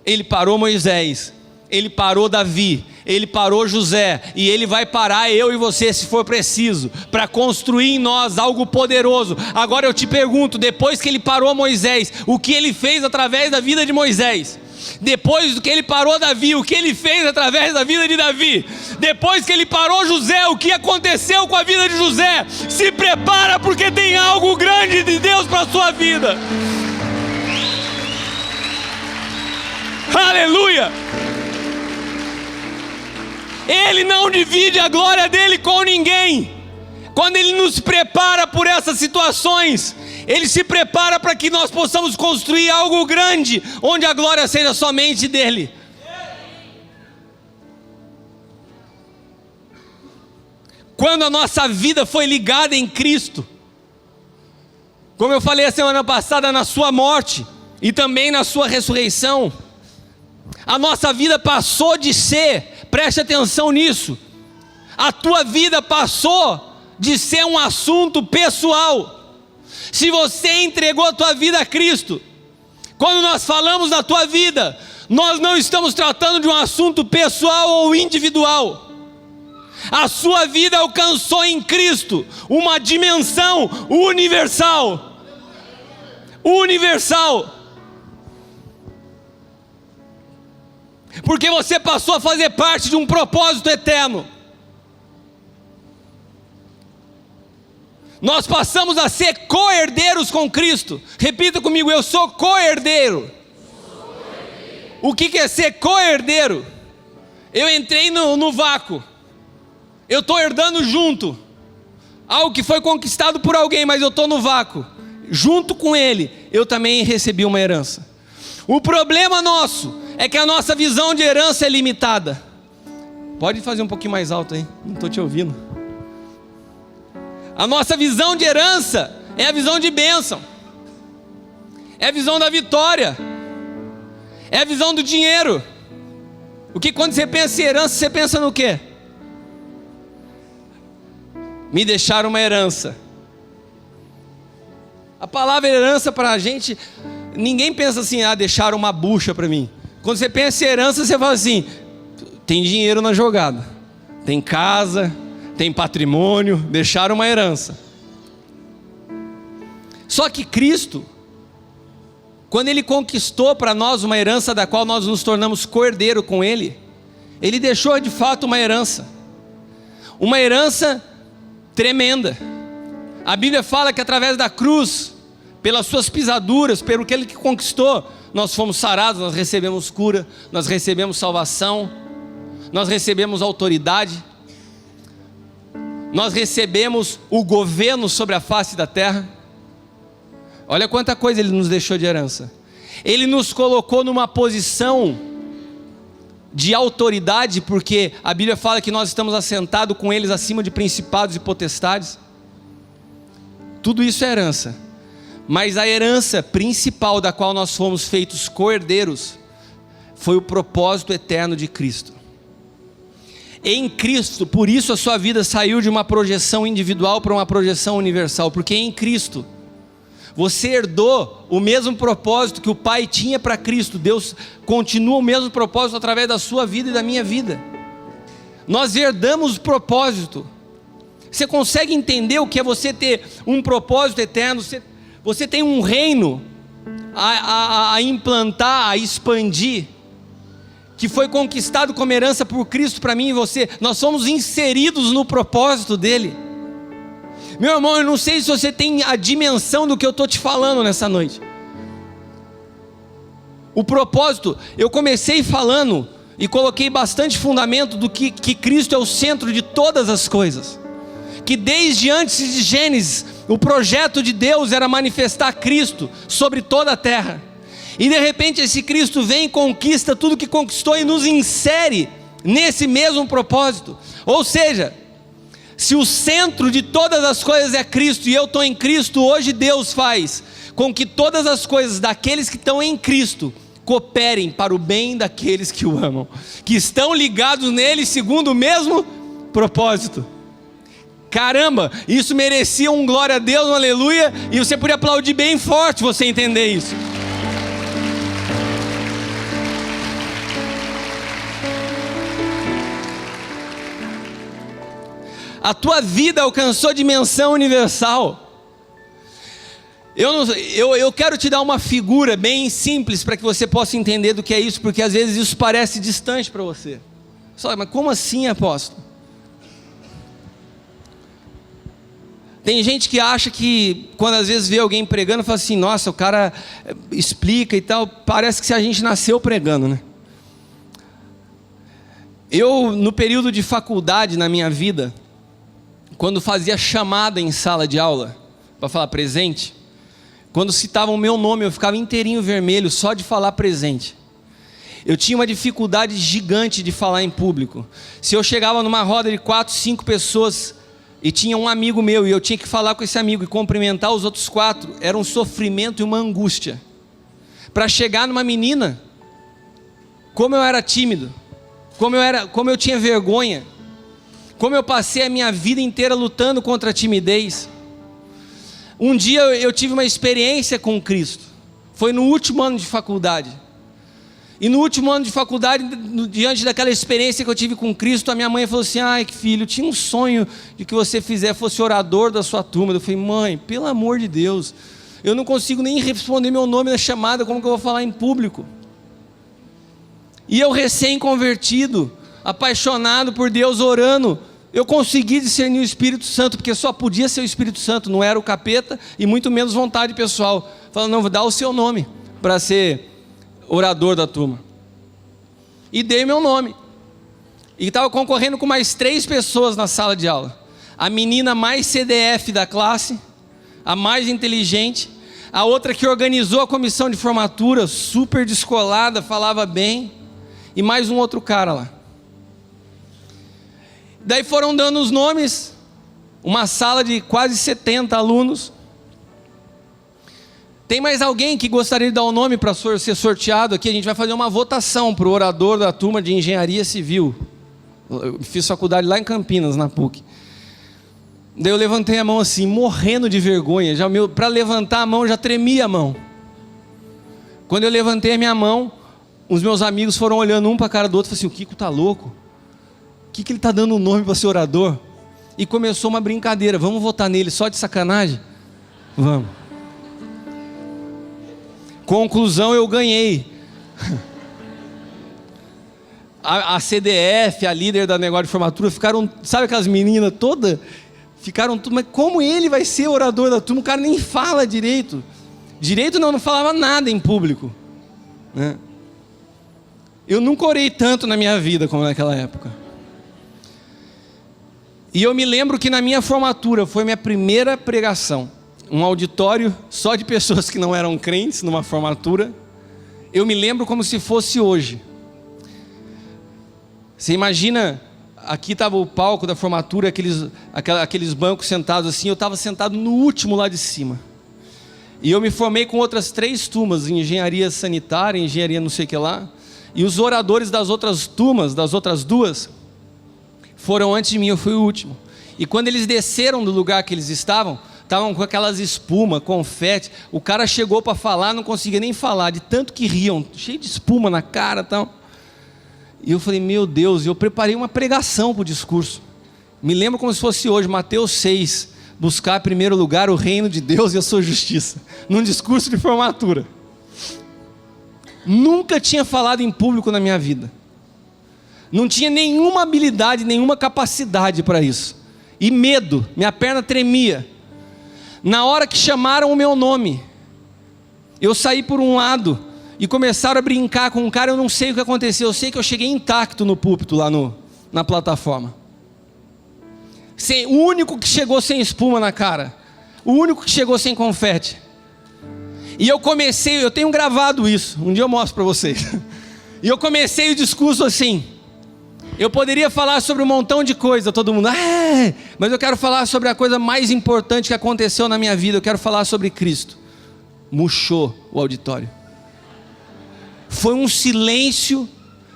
Ele parou Moisés, Ele parou Davi, Ele parou José, e Ele vai parar eu e você se for preciso, para construir em nós algo poderoso. Agora eu te pergunto: depois que Ele parou Moisés, o que Ele fez através da vida de Moisés? Depois que Ele parou Davi, o que Ele fez através da vida de Davi? Depois que Ele parou José, o que aconteceu com a vida de José? Se prepara, porque tem algo grande de Deus para a sua vida. Aleluia! Ele não divide a glória dele com ninguém. Quando Ele nos prepara por essas situações, Ele se prepara para que nós possamos construir algo grande, onde a glória seja somente dEle. Quando a nossa vida foi ligada em Cristo, como eu falei a semana passada, na sua morte e também na sua ressurreição, a nossa vida passou de ser, preste atenção nisso, a tua vida passou de ser um assunto pessoal. Se você entregou a tua vida a Cristo, quando nós falamos da tua vida, nós não estamos tratando de um assunto pessoal ou individual. A sua vida alcançou em Cristo uma dimensão universal. Universal. Porque você passou a fazer parte de um propósito eterno. Nós passamos a ser co-herdeiros com Cristo. Repita comigo: eu sou co-herdeiro. O que é ser co-herdeiro? Eu entrei no vácuo. Eu estou herdando junto. algo que foi conquistado por alguém, mas eu estou no vácuo. Junto com ele, eu também recebi uma herança. O problema nosso é que a nossa visão de herança é limitada. Pode fazer um pouquinho mais alto aí, não estou te ouvindo. A nossa visão de herança é a visão de bênção, é a visão da vitória, é a visão do dinheiro. O que quando você pensa em herança, você pensa no quê? Me deixaram uma herança. A palavra herança para a gente, ninguém pensa assim, deixaram uma bucha para mim. Quando você pensa em herança, você fala assim, tem dinheiro na jogada, tem casa, tem patrimônio, deixaram uma herança. Só que Cristo, quando Ele conquistou para nós uma herança da qual nós nos tornamos cordeiro com Ele, Ele deixou de fato uma herança tremenda. A Bíblia fala que através da cruz, pelas suas pisaduras, pelo que Ele conquistou, nós fomos sarados, nós recebemos cura, nós recebemos salvação, nós recebemos autoridade, nós recebemos o governo sobre a face da terra. Olha quanta coisa Ele nos deixou de herança. Ele nos colocou numa posição de autoridade, porque a Bíblia fala que nós estamos assentados com eles acima de principados e potestades. Tudo isso é herança. Mas a herança principal da qual nós fomos feitos cordeiros foi o propósito eterno de Cristo. Em Cristo, por isso a sua vida saiu de uma projeção individual para uma projeção universal, porque em Cristo você herdou o mesmo propósito que o Pai tinha para Cristo. Deus continua o mesmo propósito através da sua vida e da minha vida. Nós herdamos o propósito. Você consegue entender o que é você ter um propósito eterno? Você tem um reino a implantar, a expandir, que foi conquistado como herança por Cristo para mim e você. Nós somos inseridos no propósito dele. Meu irmão, eu não sei se você tem a dimensão do que eu estou te falando nessa noite. O propósito, eu comecei falando e coloquei bastante fundamento do que Cristo é o centro de todas as coisas. Que desde antes de Gênesis, o projeto de Deus era manifestar Cristo sobre toda a terra. E de repente esse Cristo vem e conquista tudo que conquistou e nos insere nesse mesmo propósito. Ou seja, se o centro de todas as coisas é Cristo e eu estou em Cristo, hoje Deus faz com que todas as coisas daqueles que estão em Cristo cooperem para o bem daqueles que o amam, que estão ligados nele segundo o mesmo propósito. Caramba, isso merecia um glória a Deus, um aleluia, e você podia aplaudir bem forte se você entender isso. A tua vida alcançou dimensão universal. Eu quero te dar uma figura bem simples para que você possa entender do que é isso, porque às vezes isso parece distante para você. Só, mas como assim, apóstolo? Tem gente que acha que quando às vezes vê alguém pregando, fala assim, nossa, o cara explica e tal, parece que se a gente nasceu pregando, né? Eu, no período de faculdade na minha vida, quando fazia chamada em sala de aula, para falar presente, quando citavam o meu nome, eu ficava inteirinho vermelho, só de falar presente. Eu tinha uma dificuldade gigante de falar em público. Se eu chegava numa roda de 4, 5 pessoas, e tinha um amigo meu, e eu tinha que falar com esse amigo, e cumprimentar os outros 4, era um sofrimento e uma angústia. Para chegar numa menina, como eu era tímido, como eu tinha vergonha, como eu passei a minha vida inteira lutando contra a timidez. Um dia eu tive uma experiência com Cristo. Foi no último ano de faculdade. E no último ano de faculdade, diante daquela experiência que eu tive com Cristo, a minha mãe falou assim, ai filho, eu tinha um sonho de que você fosse orador da sua turma. Eu falei, mãe, pelo amor de Deus, eu não consigo nem responder meu nome na chamada, como que eu vou falar em público? E eu recém-convertido, apaixonado por Deus, orando, eu consegui discernir o Espírito Santo, porque só podia ser o Espírito Santo, não era o capeta e muito menos vontade pessoal. Falando, não, vou dar o seu nome para ser orador da turma. E dei meu nome. E estava concorrendo com mais 3 pessoas na sala de aula. a menina mais CDF da classe, a mais inteligente, a outra que organizou a comissão de formatura, super descolada, falava bem, e mais um outro cara lá. Daí foram dando os nomes, uma sala de quase 70 alunos. Tem mais alguém que gostaria de dar o nome para ser sorteado aqui? A gente vai fazer uma votação para o orador da turma de Engenharia Civil. Eu fiz faculdade lá em Campinas, na PUC. Daí eu levantei a mão assim, morrendo de vergonha. Para levantar a mão, já tremia a mão. Quando eu levantei a minha mão, os meus amigos foram olhando um para a cara do outro e falaram assim: o Kiko tá louco? O que ele está dando o nome para ser orador? E começou uma brincadeira: vamos votar nele só de sacanagem? Vamos. Conclusão, eu ganhei. A CDF, a líder da negócio de formatura, ficaram, sabe aquelas meninas todas? Ficaram tudo, mas como ele vai ser orador da turma? O cara nem fala direito. Direito não falava nada em público, né? Eu nunca orei tanto na minha vida como naquela época. E eu me lembro que na minha formatura foi minha primeira pregação. Um auditório só de pessoas que não eram crentes, numa formatura. Eu me lembro como se fosse hoje. Você imagina, aqui estava o palco da formatura, aqueles bancos sentados assim, eu estava sentado no último lá de cima. E eu me formei com outras 3 turmas, em engenharia sanitária, engenharia não sei o que lá. E os oradores das outras turmas, das outras 2, foram antes de mim, eu fui o último. E quando eles desceram do lugar que eles estavam com aquelas espuma, confete. O cara chegou para falar, não conseguia nem falar, de tanto que riam, cheio de espuma na cara e tal. E eu falei: meu Deus, eu preparei uma pregação para o discurso. Me lembro como se fosse hoje, Mateus 6, buscar em primeiro lugar o reino de Deus e a sua justiça, num discurso de formatura. Nunca tinha falado em público na minha vida. Não tinha nenhuma habilidade, nenhuma capacidade para isso. E medo, minha perna tremia. Na hora que chamaram o meu nome, eu saí por um lado e começaram a brincar com um cara. Eu não sei o que aconteceu, eu sei que eu cheguei intacto no púlpito lá na plataforma. O único que chegou sem espuma na cara, o único que chegou sem confete. E eu tenho gravado isso, um dia eu mostro para vocês. E eu comecei o discurso assim. Eu poderia falar sobre um montão de coisa, todo mundo, mas eu quero falar sobre a coisa mais importante que aconteceu na minha vida. Eu quero falar sobre Cristo. Murchou o auditório. Foi um silêncio.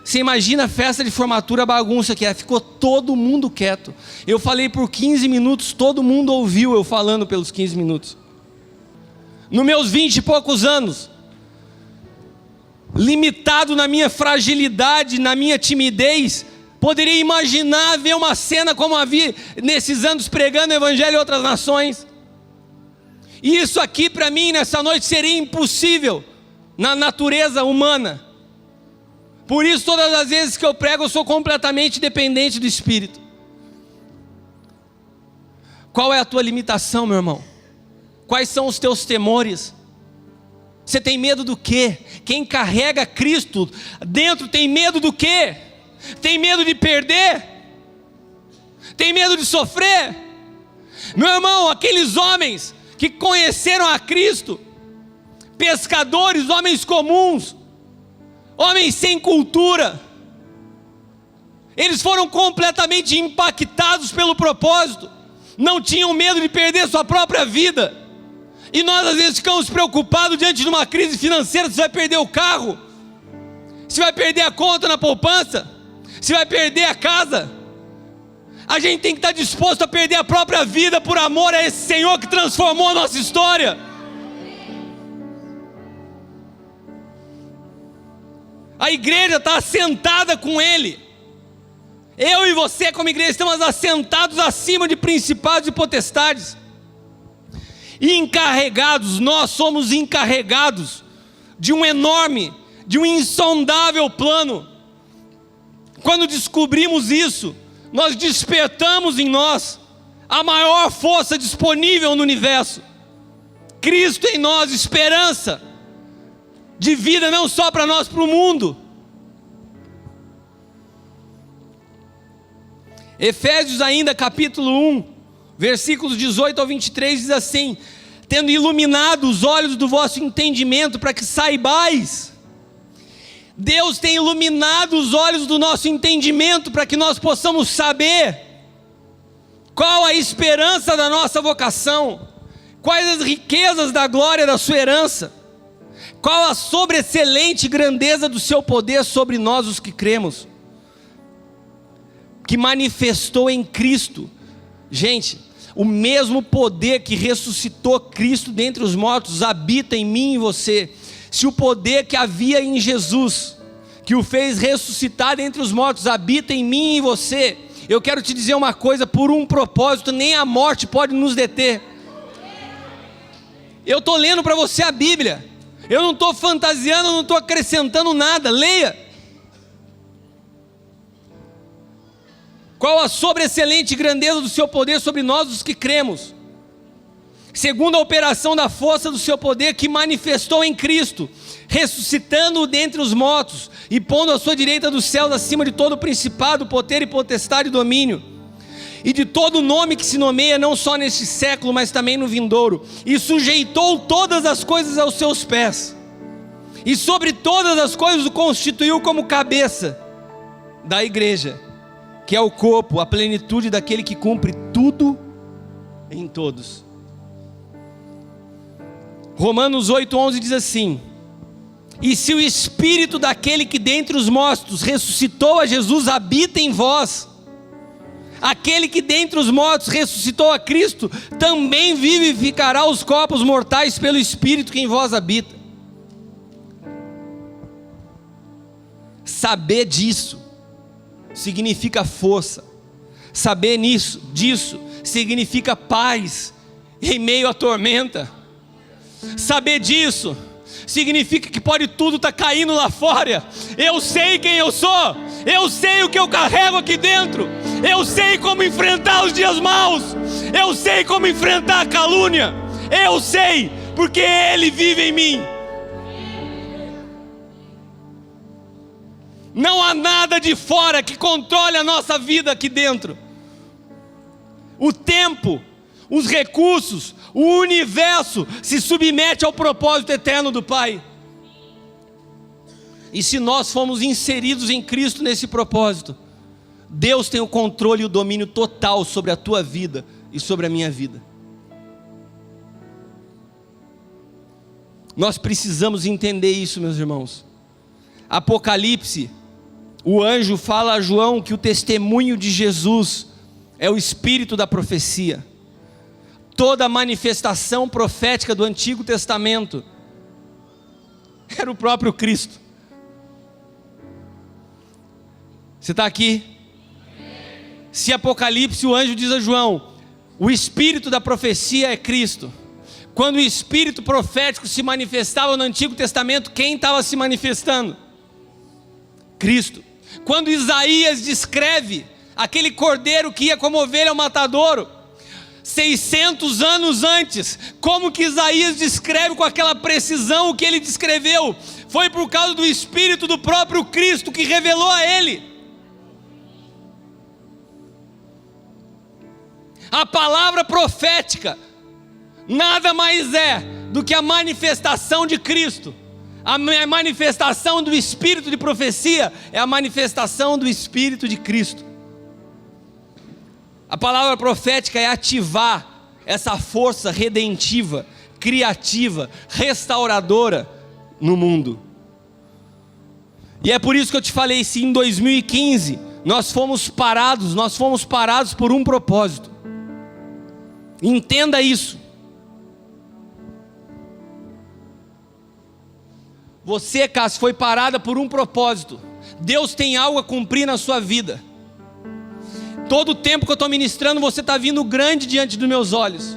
Você imagina a festa de formatura, a bagunça que é. Ficou todo mundo quieto. Eu falei por 15 minutos, todo mundo ouviu eu falando pelos 15 minutos. Nos meus 20 e poucos anos, limitado na minha fragilidade, na minha timidez, poderia imaginar ver uma cena como havia nesses anos pregando o evangelho em outras nações. E isso aqui para mim nessa noite seria impossível na natureza humana. Por isso todas as vezes que eu prego eu sou completamente dependente do Espírito. Qual é a tua limitação, meu irmão? Quais são os teus temores? Você tem medo do quê? Quem carrega Cristo dentro tem medo do quê? Tem medo de perder? Tem medo de sofrer? Meu irmão, aqueles homens que conheceram a Cristo, pescadores, homens comuns, homens sem cultura, eles foram completamente impactados pelo propósito, não tinham medo de perder sua própria vida. E nós às vezes ficamos preocupados diante de uma crise financeira, se vai perder o carro, se vai perder a conta na poupança, se vai perder a casa. A gente tem que estar disposto a perder a própria vida por amor a esse Senhor que transformou a nossa história. A igreja está assentada com Ele. Eu e você como igreja estamos assentados acima de principados e potestades. E encarregados, nós somos encarregados de um enorme, de um insondável plano. Quando descobrimos isso, nós despertamos em nós a maior força disponível no universo. Cristo em nós, esperança de vida não só para nós, para o mundo. Efésios ainda capítulo 1, Versículos 18 ao 23 diz assim: tendo iluminado os olhos do vosso entendimento, para que saibais. Deus tem iluminado os olhos do nosso entendimento, para que nós possamos saber qual a esperança da nossa vocação, quais as riquezas da glória da sua herança, qual a sobreexcelente grandeza do seu poder sobre nós os que cremos, que manifestou em Cristo. Gente, o mesmo poder que ressuscitou Cristo dentre os mortos habita em mim e em você. Se o poder que havia em Jesus, que o fez ressuscitar dentre os mortos, habita em mim e em você, eu quero te dizer uma coisa: por um propósito, nem a morte pode nos deter. Eu estou lendo para você a Bíblia, eu não estou fantasiando, eu não estou acrescentando nada. Leia. Qual a sobreexcelente grandeza do seu poder sobre nós os que cremos, segundo a operação da força do seu poder que manifestou em Cristo, ressuscitando-o dentre os mortos e pondo à sua direita dos céus acima de todo principado, poder e potestade e domínio, e de todo nome que se nomeia, não só neste século, mas também no vindouro, e sujeitou todas as coisas aos seus pés, e sobre todas as coisas o constituiu como cabeça da igreja, que é o corpo, a plenitude daquele que cumpre tudo em todos. Romanos 8,11 diz assim: e se o Espírito daquele que dentre os mortos ressuscitou a Jesus habita em vós, aquele que dentre os mortos ressuscitou a Cristo, também vivificará os corpos mortais pelo Espírito que em vós habita. Saber disso significa força. Saber disso significa paz em meio à tormenta. Saber disso significa que pode tudo estar caindo lá fora, eu sei quem eu sou, eu sei o que eu carrego aqui dentro, eu sei como enfrentar os dias maus, eu sei como enfrentar a calúnia, eu sei, porque Ele vive em mim. Não há nada de fora que controle a nossa vida aqui dentro. O tempo, os recursos, o universo se submete ao propósito eterno do Pai. E se nós fomos inseridos em Cristo nesse propósito, Deus tem o controle e o domínio total sobre a tua vida e sobre a minha vida. Nós precisamos entender isso, meus irmãos. Apocalipse, o anjo fala a João que o testemunho de Jesus é o espírito da profecia. Toda a manifestação profética do Antigo Testamento era o próprio Cristo. Você está aqui? Se Apocalipse, o anjo diz a João, o espírito da profecia é Cristo. Quando o espírito profético se manifestava no Antigo Testamento, quem estava se manifestando? Cristo. Quando Isaías descreve aquele cordeiro que ia como ovelha ao matadouro, 600 anos antes, como que Isaías descreve com aquela precisão o que ele descreveu? Foi por causa do Espírito do próprio Cristo que revelou a ele. A palavra profética nada mais é do que a manifestação de Cristo. A manifestação do Espírito de profecia é a manifestação do Espírito de Cristo. A palavra profética é ativar essa força redentiva, criativa, restauradora no mundo. E é por isso que eu te falei, se em 2015 nós fomos parados por um propósito. Entenda isso. Você, Cássio, foi parada por um propósito. Deus tem algo a cumprir na sua vida. Todo o tempo que eu estou ministrando, você está vindo grande diante dos meus olhos.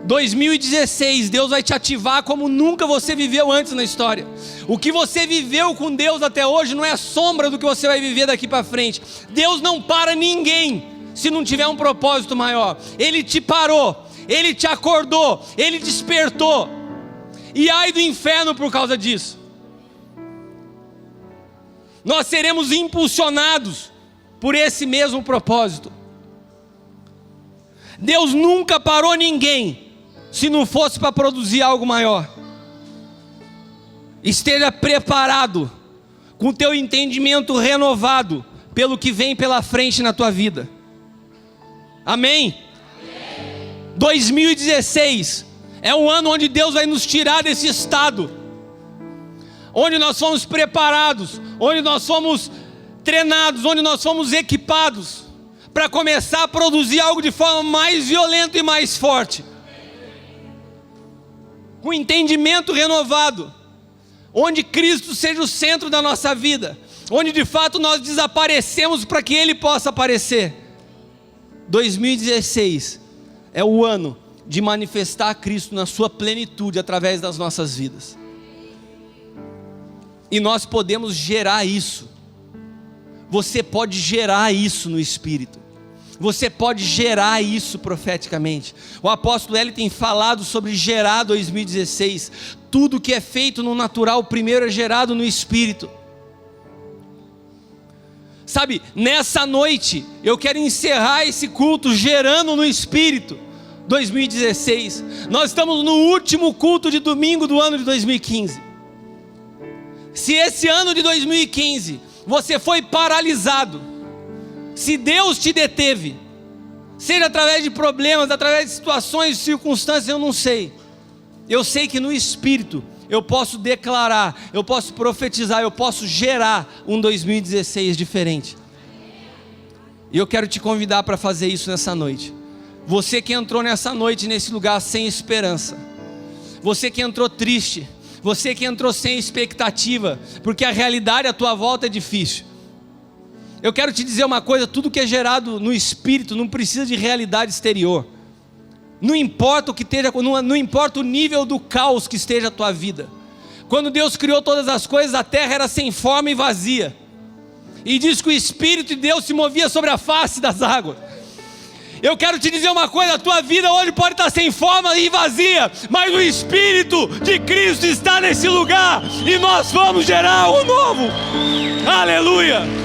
2016, Deus vai te ativar como nunca você viveu antes na história. O que você viveu com Deus até hoje não é sombra do que você vai viver daqui para frente. Deus não para ninguém se não tiver um propósito maior. Ele te parou, Ele te acordou, Ele despertou. E ai do inferno por causa disso. Nós seremos impulsionados por esse mesmo propósito. Deus nunca parou ninguém, se não fosse para produzir algo maior. Esteja preparado, com o teu entendimento renovado, pelo que vem pela frente na tua vida. Amém? 2016 é o ano onde Deus vai nos tirar desse estado, onde nós fomos preparados, onde nós fomos treinados, onde nós fomos equipados, para começar a produzir algo de forma mais violenta e mais forte, com entendimento renovado, onde Cristo seja o centro da nossa vida, onde de fato nós desaparecemos para que Ele possa aparecer. 2016 é o ano de manifestar Cristo na sua plenitude através das nossas vidas, e nós podemos gerar isso. Você pode gerar isso no Espírito, você pode gerar isso profeticamente. O apóstolo Hélio tem falado sobre gerar 2016. Tudo que é feito no natural, primeiro é gerado no Espírito. Sabe, nessa noite, eu quero encerrar esse culto gerando no Espírito. 2016, nós estamos no último culto de domingo do ano de 2015. Se esse ano de 2015, você foi paralisado, se Deus te deteve, seja através de problemas, através de situações, circunstâncias, eu não sei. Eu sei que no Espírito eu posso declarar, eu posso profetizar, eu posso gerar um 2016 diferente. E eu quero te convidar para fazer isso nessa noite. Você que entrou nessa noite, nesse lugar sem esperança, você que entrou triste, você que entrou sem expectativa, porque a realidade à tua volta é difícil. Eu quero te dizer uma coisa: tudo que é gerado no Espírito não precisa de realidade exterior. Não importa o que esteja, não importa o nível do caos que esteja a tua vida. Quando Deus criou todas as coisas, a terra era sem forma e vazia, e diz que o Espírito de Deus se movia sobre a face das águas. Eu quero te dizer uma coisa: a tua vida hoje pode estar sem forma e vazia, mas o Espírito de Cristo está nesse lugar, e nós vamos gerar algo novo. Aleluia!